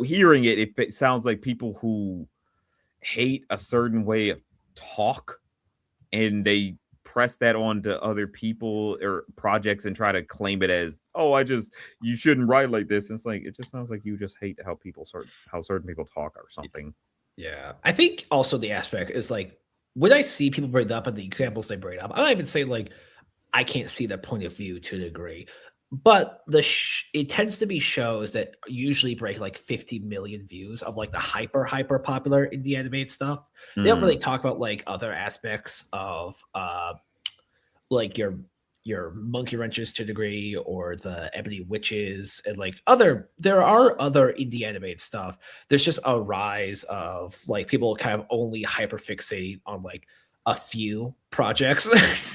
hearing it sounds like people who hate a certain way of talk and they press that on to other people or projects and try to claim it as, oh, you shouldn't write like this. And it's like it just sounds like you just hate how certain people talk or something. Yeah. I think also the aspect is like when I see people bring up and the examples they bring up, I don't even say like I can't see their point of view to a degree. But it tends to be shows that usually break like 50 million views of like the hyper popular indie animated stuff. They don't really Mm. talk about like other aspects of like your monkey wrenches to a degree or the ebony witches and like other there are other indie animated stuff. There's just a rise of like people kind of only hyper fixating on like a few projects.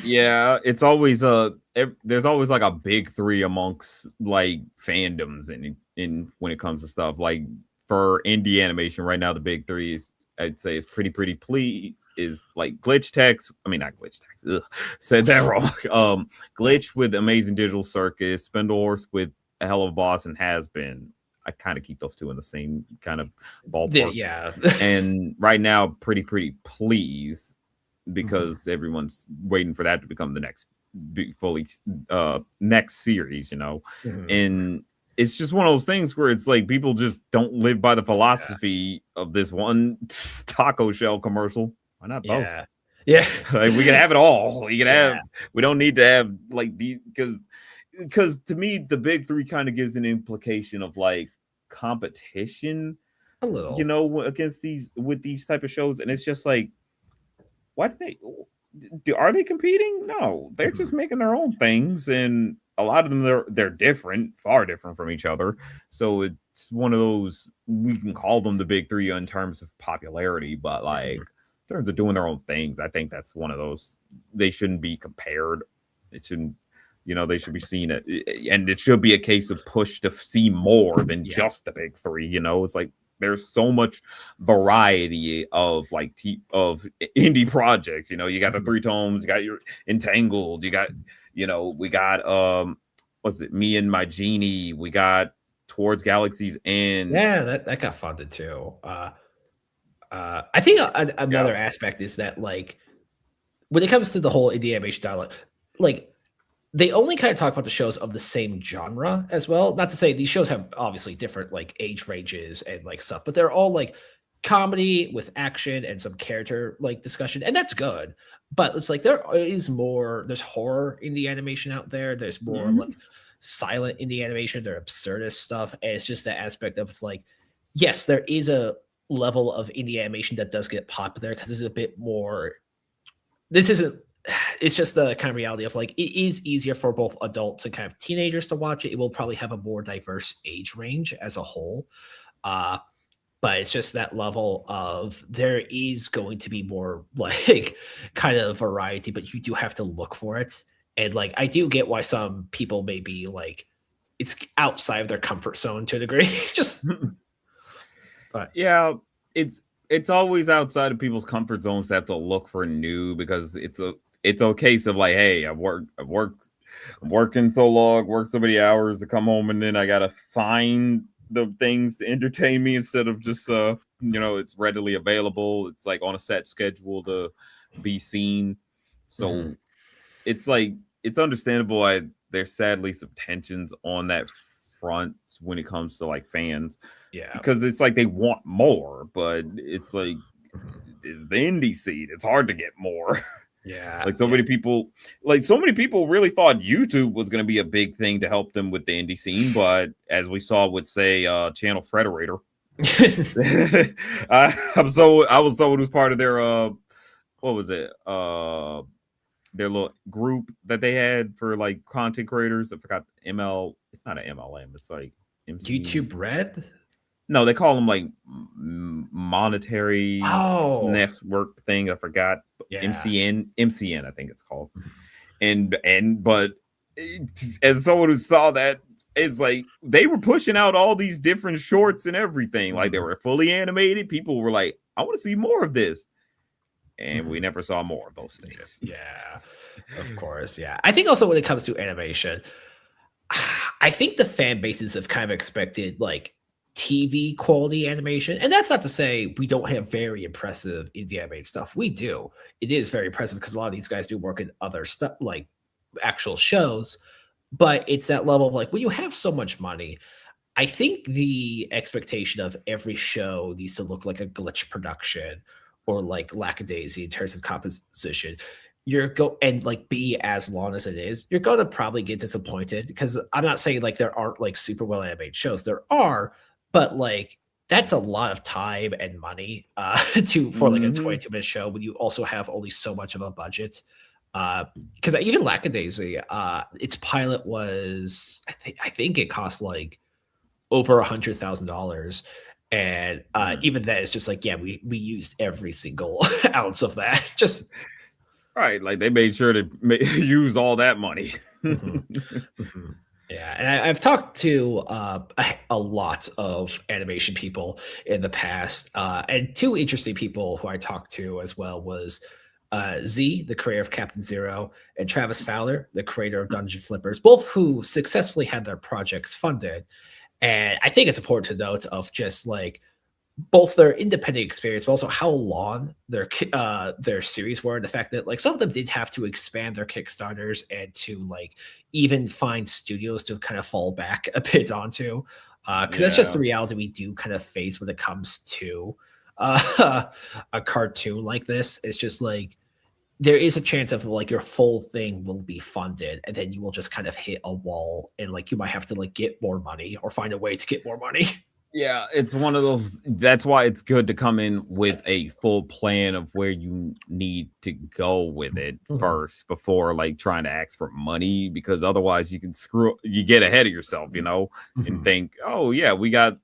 Yeah, it's always there's always like a big three amongst like fandoms in when it comes to stuff. Like for indie animation right now, the big three is I'd say is pretty please is like glitch text. I mean not glitch text. Ugh, said that wrong. Glitch with Amazing Digital Circus, Spindle Horse with a Hell of a Boss and Has Been. I kind of keep those two in the same kind of ballpark. Yeah. And right now, pretty please Mhm. because everyone's waiting for that to become the next fully next series, Mhm. and it's just one of those things where it's like people just don't live by the Yeah. philosophy of this one taco shell commercial. Why not both? Yeah. Yeah. Like we can have it all. Yeah. We don't need to have like these because to me the big three kind of gives an implication of like competition, A little. against these type of shows, and it's just like why do they are they competing? No, they're just Mhm. making their own things, and a lot of them they're different, far different from each other. So it's one of those, we can call them the big three in terms of popularity, but like Mhm. in terms of doing their own things, I think that's one of those, they shouldn't be compared. It shouldn't, they should be seen at, and it should be a case of push to see more than Yeah. just the big three. It's like there's so much variety of like of indie projects. You got the Mhm. three tomes, you got your Entangled, you got, we got what's it, Me and My Genie, we got Towards Galaxy's End. Yeah, that got funded too. I think Yeah. another aspect is that like when it comes to the whole indie animation dialogue, like they only kind of talk about the shows of the same genre as well. Not to say these shows have obviously different like age ranges and like stuff, but they're all like comedy with action and some character like discussion, and that's good. But it's like there is more. There's horror in the animation out there. There's more like Mhm. silent in the animation. There absurdist stuff, and it's just the aspect of it's like, yes, there is a level of indie animation that does get popular because it's a bit more. This isn't, it's just the kind of reality of like it is easier for both adults and kind of teenagers to watch it. It will probably have a more diverse age range as a whole. Uh, but it's just that level of there is going to be more like kind of variety, but you do have to look for it. And like I do get why some people may be like it's outside of their comfort zone to a degree. Just but Yeah, it's always outside of people's comfort zones to have to look for new, because it's a case of like, hey, I'm working so long, worked so many hours to come home, and then I gotta find the things to entertain me instead of just it's readily available. It's like on a set schedule to be seen. mhm, So it's like it's understandable why there's sadly some tensions on that front when it comes to like fans, yeah. because it's like they want more, but it's like Mhm, is the indie scene. It's hard to get more. yeah, Like yeah. so many people really thought YouTube was going to be a big thing to help them with the indie scene, but as we saw with say Channel Frederator, I was someone who's part of their what was it their little group that they had for like content creators. I forgot ML. It's not an MLM. It's like MC. YouTube Red? No, they call them like monetary Oh, network thing. I forgot. yeah. MCN, I think it's called. Mhm, But as someone who saw that, it's like they were pushing out all these different shorts and everything. Like they mhm, were fully animated. People were like, I want to see more of this. And we mhm. never saw more of those Yeah, things. yeah, of course, yeah. I think also when it comes to animation, I think the fan bases have kind of expected like TV quality animation, and that's not to say we don't have very impressive indie animated stuff. We do. It is very impressive because a lot of these guys do work in other stuff, like actual shows. But it's that level of like when you have so much money, I think the expectation of every show needs to look like a glitch production or like lackadaisy in terms of composition. You're go and like be as long as it is, you're gonna probably get disappointed because I'm not saying like there aren't like super well animated shows. There are, but like that's a lot of time and money to for like a Hmm. 22-minute show when you also have only so much of a budget. Because even Lackadaisy, its pilot was I think it cost like over $100,000. And even that is just like, yeah, we used every single ounce of that. Just Right, like they made sure to use all that money. mhm, mhm. Yeah, and I've talked to a lot of animation people in the past, and two interesting people who I talked to as well was Z, the creator of Captain Zero, and Travis Fowler, the creator of Dungeon Flippers, both who successfully had their projects funded. And I think it's important to note of just like both their independent experience, but also how long their series were, and the fact that like some of them did have to expand their Kickstarters and to like even find studios to kind of fall back a bit onto, because that's just the Yeah. reality we do kind of face when it comes to uh, a cartoon like this. It's just like there is a chance of like your full thing will be funded, and then you will just kind of hit a wall, and like you might have to like get more money or find a way to get more money. Yeah, it's one of those that's why it's good to come in with a full plan of where you need to go with it Mhm. first before, like, trying to ask for money, because otherwise you get ahead of yourself, and Mhm. think, "Oh, yeah, we got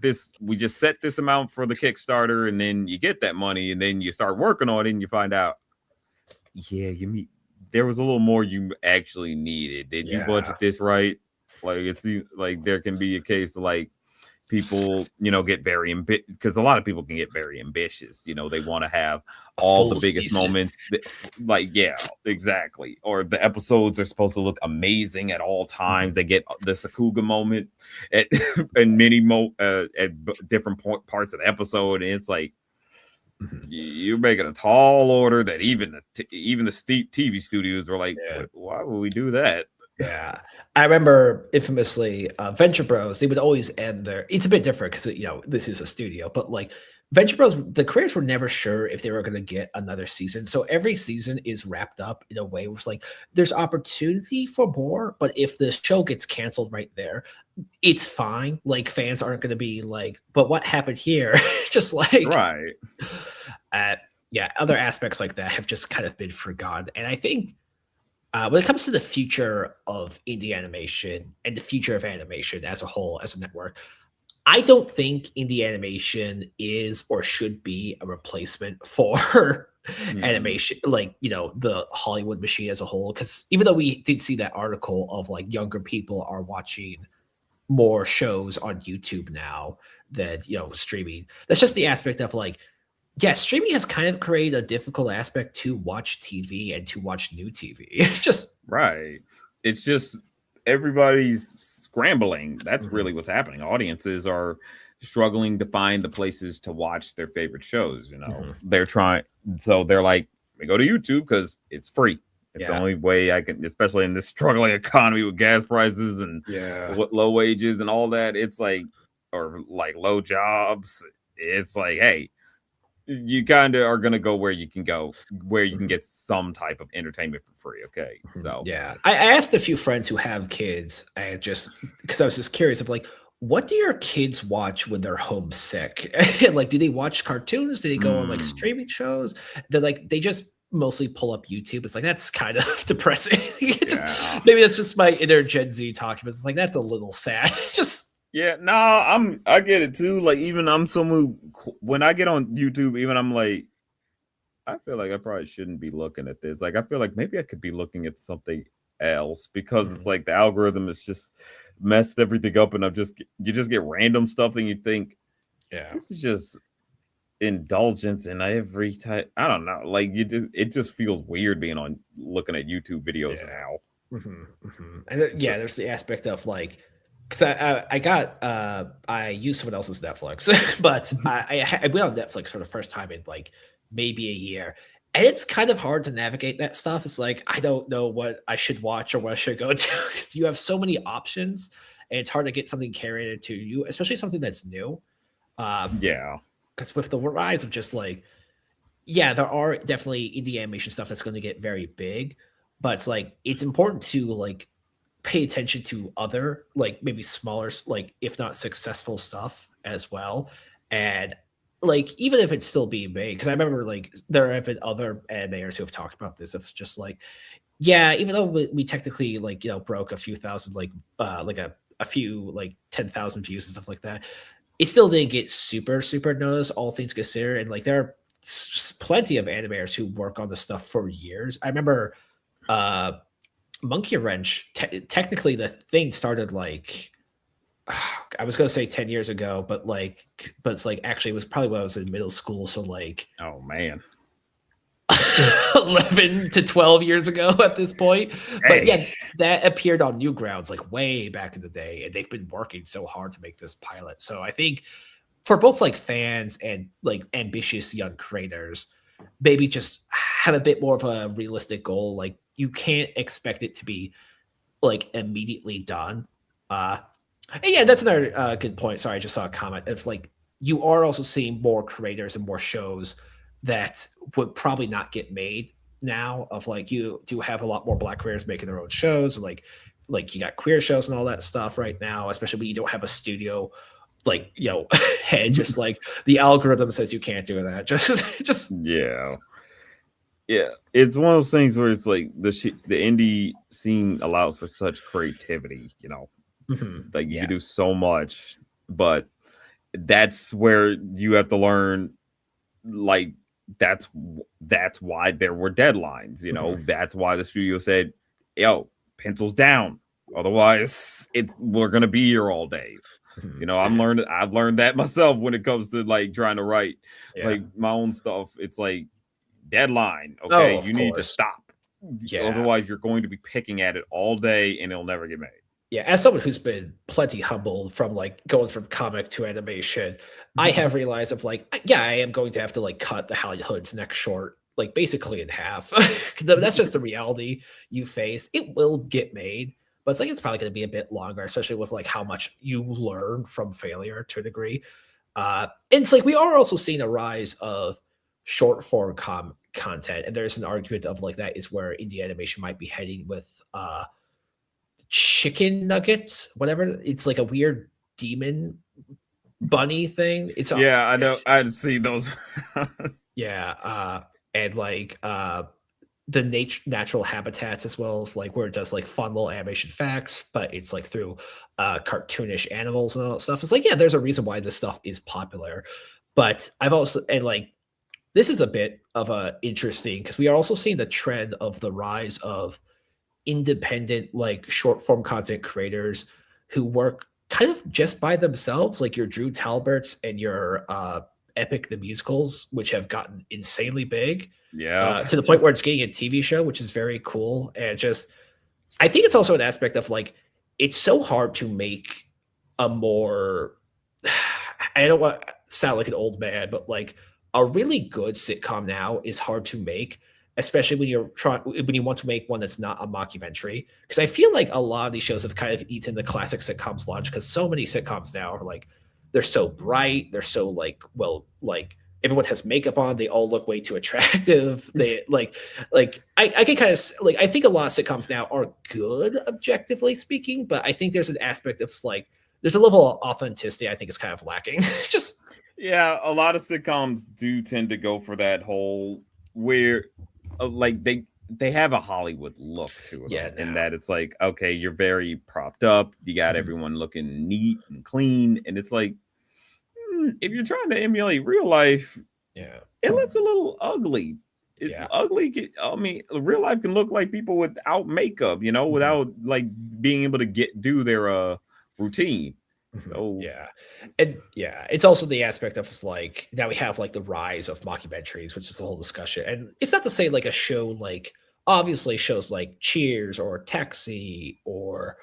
this we just set this amount for the Kickstarter," and then you get that money, and then you start working on it, and you find out, "Yeah, you mean there was a little more you actually needed. Did you Yeah. budget this right?" Like, like, there can be a case of, like, people, get very because a lot of people can get very ambitious. They want to have A all the full biggest season. moments. Like, yeah, exactly. Or the episodes are supposed to look amazing at all times. Mhm. They get the Sakuga moment at and different parts of the episode, and it's like Mhm. you're making a tall order that even the TV studios were like, Yeah. Why would we do that?" Yeah. I remember infamously, Venture Bros, they would always end their it's a bit different because this is a studio, but, like, Venture Bros, the creators were never sure if they were gonna get another season, so every season is wrapped up in a way where it's like, there's opportunity for more, but if the show gets canceled right there, it's fine, like, fans aren't gonna be like, "But what happened here?" Just like, Right. uh, yeah, other aspects like that have just kind of been forgotten, and I think when it comes to the future of indie animation and the future of animation as a whole, as a network, I don't think indie animation is or should be a replacement for Mm-mm. animation, like, the Hollywood machine as a whole. Because even though we did see that article of like younger people are watching more shows on YouTube now than streaming, that's just the aspect of like, yeah, streaming has kind of created a difficult aspect to watch TV and to watch new TV. It's just Right. It's just everybody's scrambling. That's Mhm, really what's happening. Audiences are struggling to find the places to watch their favorite shows. mhm. They're trying, so they're like, we go to YouTube because it's free. It's the Yeah, only way I can, especially in this struggling economy with gas prices and yeah. what low wages and all that. It's like, or like low jobs. It's like, hey, you kind of are going to go where you can go, where you can Mhm, get some type of entertainment for free. Okay. mhm, So, yeah. I asked a few friends who have kids, and just because I was just curious of like, what do your kids watch when they're homesick? Like, do they watch cartoons? Do they go on like mm, streaming shows? They just mostly pull up YouTube. It's like that's kind of depressing. It just yeah. maybe that's just my inner Gen Z talking, but it's like that's a little sad. Just Yeah, no, I get it too. Like, even I'm someone when I get on YouTube, even I'm like, I feel like I probably shouldn't be looking at this. Like, I feel like maybe I could be looking at something else, because it's Mhm, like the algorithm is just messed everything up, and you just get random stuff, and you think yeah. this is just indulgence in every type. I don't know. Like, it just feels weird being on looking at YouTube videos Yeah. now. Mhm, mhm. And So, yeah, there's the aspect of like, because I used someone else's Netflix, but I went on Netflix for the first time in like maybe a year, and it's kind of hard to navigate that stuff. It's like I don't know what I should watch or what I should go to because you have so many options, and it's hard to get something carried to you, especially something that's new. yeah, Because with the rise of just like yeah, there are definitely indie animation stuff that's going to get very big, but it's like it's important to like pay attention to other like maybe smaller like if not successful stuff as well. And like even if it's still being made, because I remember like there have been other animators who have talked about this. It's just like yeah, even though we technically like broke a few thousand like a few like 10,000 views and stuff like that, it still didn't get super noticed, all things considered, and, like, there are plenty of animators who work on this stuff for years. I remember, uh, Monkey Wrench, technically, the thing started, like, I was gonna say 10 years ago, but it's, like, actually, it was probably when I was in middle school, so, like, oh man, 11 to 12 years ago at this point. But hey, yeah, that appeared on Newgrounds, like, way back in the day, and they've been working so hard to make this pilot. So I think for both, like, fans and, like, ambitious young creators, maybe just have a bit more of a realistic goal. Like, you can't expect it to be, like, immediately done. Uh, and yeah, that's another, good point. Sorry, I just saw a comment. It's like, you are also seeing more creators and more shows that would probably not get made now of, like, you do have a lot more Black creators making their own shows, like, you got queer shows and all that stuff right now, especially when you don't have a studio like, head, just like the algorithm says you can't do that. Just Yeah. Yeah, it's one of those things where it's like the indie scene allows for such creativity, mhm, like you yeah. can do so much, but that's where you have to learn, like that's why there were deadlines, Mhm, that's why the studio said, yo, pencils down, otherwise it's we're gonna be here all day. mhm, I've learned that myself when it comes to like trying to write yeah. like my own stuff. It's like deadline, okay, Oh, of you need to course. stop, Yeah. otherwise you're going to be picking at it all day and it'll never get made. Yeah, as someone who's been plenty humbled from, like, going from comic to animation, I have realized of, like, yeah, I am going to have to, like, cut the Howling Hood's neck short, like, basically in half. That's just the reality you face. It will get made, but it's like it's probably gonna be a bit longer, especially with, like, how much you learn from failure to a degree. And it's like we are also seeing a rise of short form content, and there's an argument of, like, that is where indie animation might be heading with, chicken nuggets, whatever. It's like a weird demon bunny thing. It's a Yeah, I know, I'd see those. yeah, and like the natural habitats, as well as like where it does like fun little animation facts, but it's like through cartoonish animals and all that stuff. It's like, yeah, there's a reason why this stuff is popular. But I've also, and like, this is a bit of a interesting, because we are also seeing the trend of the rise of independent, like, short form content creators who work kind of just by themselves, like your Drew Talberts and your Epic the Musicals, which have gotten insanely big, Yeah. to the point where it's getting a TV show, which is very cool. And just, I think it's also an aspect of like, it's so hard to make a more, I don't want to sound like an old man, but like a really good sitcom now is hard to make, especially when you want to make one that's not a mockumentary. Because I feel like a lot of these shows have kind of eaten the classic sitcoms lunch. Because so many sitcoms now are like, they're so bright, they're so like, well, like everyone has makeup on, they all look way too attractive. They I can kind of like, I think a lot of sitcoms now are good objectively speaking, but I think there's an aspect of like, there's a level of authenticity I think is kind of lacking. Just Yeah, a lot of sitcoms do tend to go for that whole where like they have a Hollywood look to yeah, them, in no. that it's like, okay, you're very propped up, you got Mhm. everyone looking neat and clean, and it's like, if you're trying to emulate real life, Yeah. it looks a little ugly. Yeah. I mean, real life can look like people without makeup, Mhm. without like being able to do their routine. Mhm. So Yeah. And yeah, it's also the aspect of it's like now we have like the rise of mockumentaries, which is the whole discussion. And it's not to say like a show like obviously shows like Cheers or Taxi or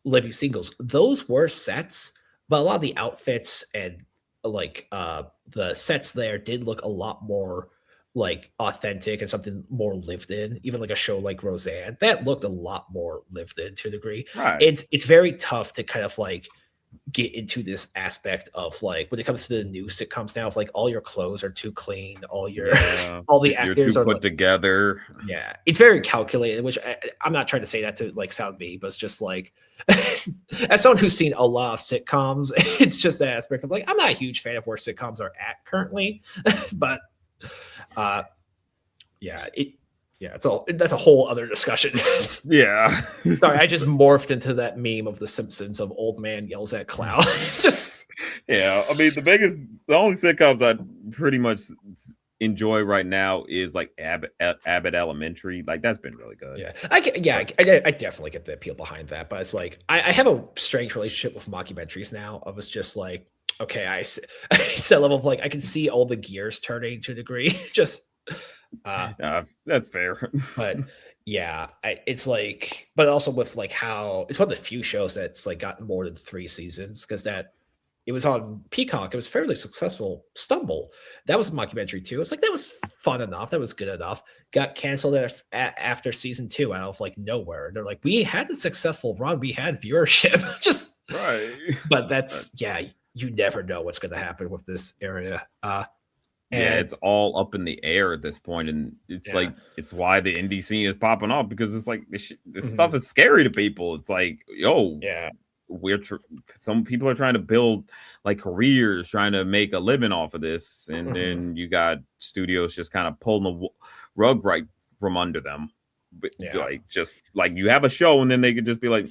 Living Singles, those were sets, but a lot of the outfits and like the sets there did look a lot more like authentic and something more lived in. Even like a show like Roseanne, that looked a lot more lived in to a degree. right. It's very tough to kind of like get into this aspect of like when it comes to the new sitcoms now, of like all your clothes are too clean, all your Yeah, all the you're too actors are put like, together. yeah, it's very calculated, which I'm not trying to say that to like sound me, but it's just like as someone who's seen a lot of sitcoms, it's just that aspect of like I'm not a huge fan of where sitcoms are at currently, but uh, yeah, it's all that's a whole other discussion. Yeah. Sorry, I just morphed into that meme of The Simpsons of old man yells at cloud. Just Yeah, I mean, the only sitcoms I pretty much enjoy right now is like Abbott Elementary. Like that's been really good. yeah, I get, yeah, But I definitely get the appeal behind that, but it's like I have a strange relationship with mockumentaries now. I was just like, okay, it's that level of like I can see all the gears turning to a degree. Just uh, that's fair. but yeah, it's like, but also with like how it's one of the few shows that's like gotten more than 3 seasons because that it was on Peacock. It was fairly successful. Stumble, that was a mockumentary too. It's like that was fun enough. That was good enough. Got canceled after season 2 out of like nowhere. They're like, we had a successful run. We had viewership. Just, Right. but Uh, that's yeah. You never know what's going to happen with this area. yeah, And it's all up in the air at this point, and it's yeah, like it's why the indie scene is popping off, because it's like this stuff mhm, is scary to people. It's like, yo, yeah. some people are trying to build like careers, trying to make a living off of this, and Mhm. then you got studios just kind of pulling the rug right from under them. But Yeah. like, just like you have a show, and then they could just be like,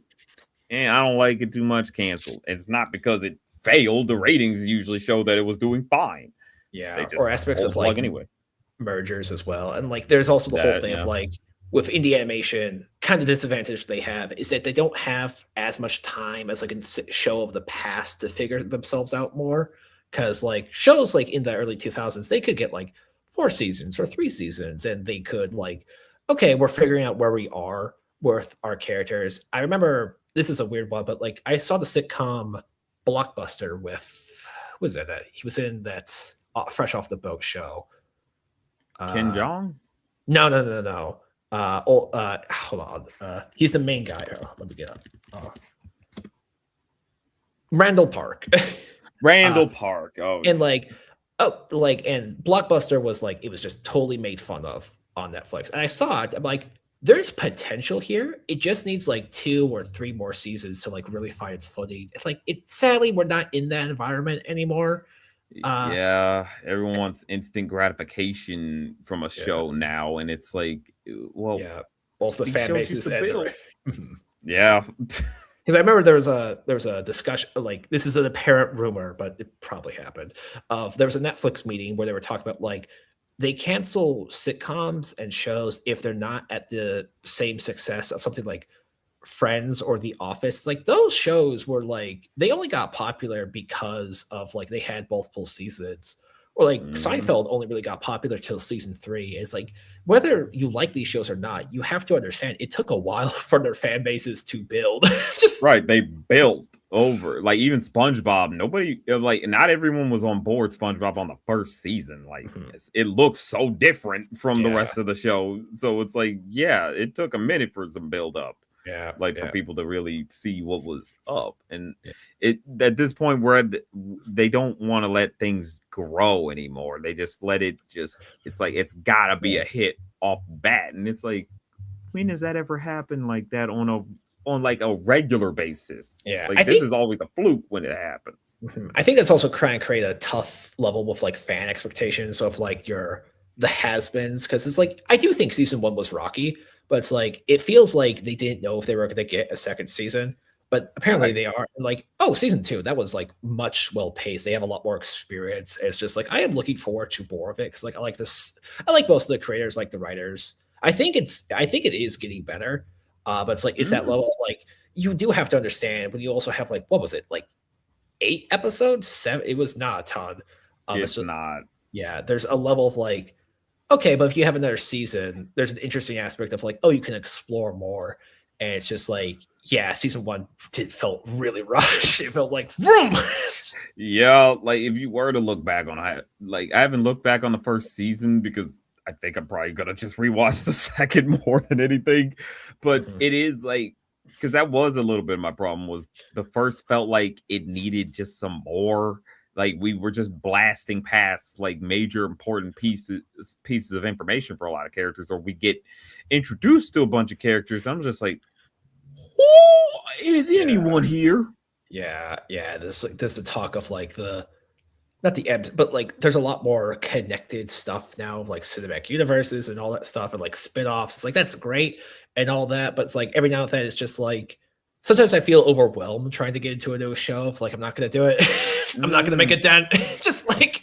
I don't like it too much, cancel. And it's not because it failed. The ratings usually show that it was doing fine. They Yeah, just or aspects pull the of like plug anyway. mergers as well. And like there's also the whole That, thing of yeah. like with indie animation, kind of disadvantage they have is that they don't have as much time as like a show of the past to figure themselves out more. Because like shows like in the early 2000s, they could get like 4 seasons or 3 seasons, and they could like, okay, we're figuring out where we are with our characters. I remember this is a weird one, but like I saw the sitcom Blockbuster with what was it that he was in that Fresh Off the Boat show. Ken Uh, Jong? no, no, no, no. Hold on. He's the main guy. Oh, let me get up. Randall Park. Randall Park. Oh, And like, and Blockbuster was like, it was just totally made fun of on Netflix. And I saw it. I'm like, there's potential here. It just needs like 2 or 3 more seasons to like really find its footing. It's like sadly we're not in that environment anymore. Uh, yeah. Everyone wants instant gratification from a yeah, show now. And it's like, well, yeah. Both the these fan shows used bases to and build. the Yeah. because I remember there was a discussion like this is an apparent rumor, but it probably happened. Of there was a Netflix meeting where they were talking about like they cancel sitcoms and shows if they're not at the same success of something like Friends or The Office. Like those shows were like they only got popular because of like they had multiple seasons. Or like Mhm. Seinfeld only really got popular till season 3. It's like whether you like these shows or not, you have to understand it took a while for their fan bases to build. Just Right. They built over, like, even SpongeBob. Nobody, like, not everyone was on board SpongeBob on the first season. Like, Mhm. it looks so different from the Yeah, rest of the show. So it's like, yeah, it took a minute for some build up, yeah, like for yeah, people to really see what was up. And yeah, it at this point where they don't want to let things grow anymore. They just let it just. It's like it's gotta be yeah, a hit off bat, and it's like, when does that ever happen like that on like a regular basis? yeah. I Like, this think is always a fluke when it happens. mhm. I think that's also trying to create a tough level with like fan expectations of like your the has-beens because it's like I do think season 1 was rocky, but it's like it feels like they didn't know if they were going to get a second season, but apparently Right. they are. Like, oh, season 2 that was like much well paced. They have a lot more experience. It's just like I am looking forward to more of it because like I like this. I like most of the creators, like the writers. I think it is getting better, but it's like it's that Mhm. level of like you do have to understand when you also have like what was it like 8 episodes, 7. It was not a ton. It's It's just not. yeah. There's a level of like okay, but if you have another season, there's an interesting aspect of like oh, you can explore more, and it's just like yeah, season 1 it felt really rushed. It felt like vroom. Yeah, like, if you were to look back on it, like, I haven't looked back on the first season because I think I'm probably gonna just rewatch the second more than anything. But Mhm. it is like, because that was a little bit of my problem, was the first felt like it needed just some more. Like, we were just blasting past like major important pieces of information for a lot of characters, or we get introduced to a bunch of characters. I'm just like, who is Yeah, anyone here? yeah, yeah. There's the talk of like the not the ebbs, but like there's a lot more connected stuff now of like cinematic universes and all that stuff and like spin-offs. It's like that's great and all that, but it's like every now and then it's just like sometimes I feel overwhelmed trying to get into a new show. If like I'm not gonna do it. I'm not gonna make a Mm, dent. Just like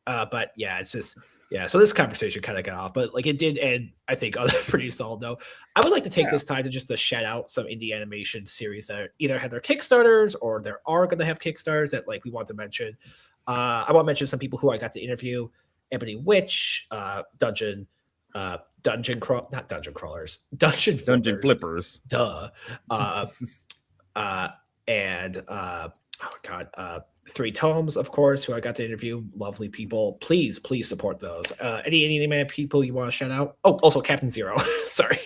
but yeah, it's just yeah. So this conversation kind of got off, but like it did end, I think, on a pretty solid note. I would like to take yeah. this time to just to shout out some indie animation series that either had their Kickstarters or there are going to have Kickstarters that like we want to mention. I want to mention some people who I got to interview: Ebony Witch, not dungeon crawlers, dungeon Dungeon flippers, flippers. duh, uh, uh, and oh god, Three Tomes, of course, who I got to interview. Lovely people. Please, please support those. Any man people you want to shout out? Oh, also Captain Zero. Sorry.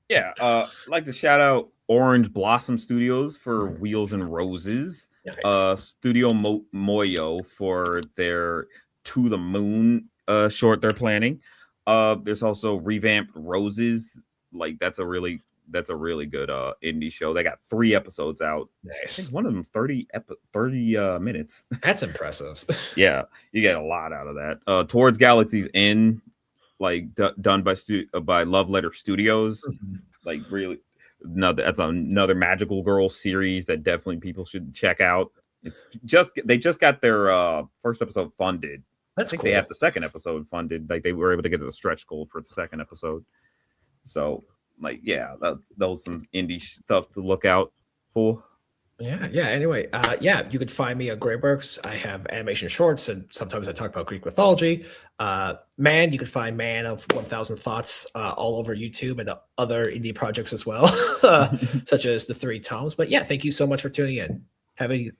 Yeah, like to shout out Orange Blossom Studios for Mhm. Wheels and Roses, Nice. Studio Moyo for their To the Moon short they're planning. There's also Revamped Roses, like, that's a really that's a really good indie show. They got 3 episodes out. I think Nice. one of them's 30 minutes. That's impressive. Yeah, you get a lot out of that. Towards Galaxy's End, like done by Love Letter Studios, Mhm. like really that's another magical girl series that definitely people should check out. It's just they just got their first episode funded. I That's think they have cool. the second episode funded. Like they were able to get to the stretch goal for the second episode. So like yeah, those some indie stuff to look out for. Yeah, yeah. Anyway, yeah, you could find me on Greyworks. I have animation shorts, and sometimes I talk about Greek mythology. Man, you could find Man of 1,000 Thoughts all over YouTube and other indie projects as well, such as the Three Toms. But yeah, thank you so much for tuning in. Have a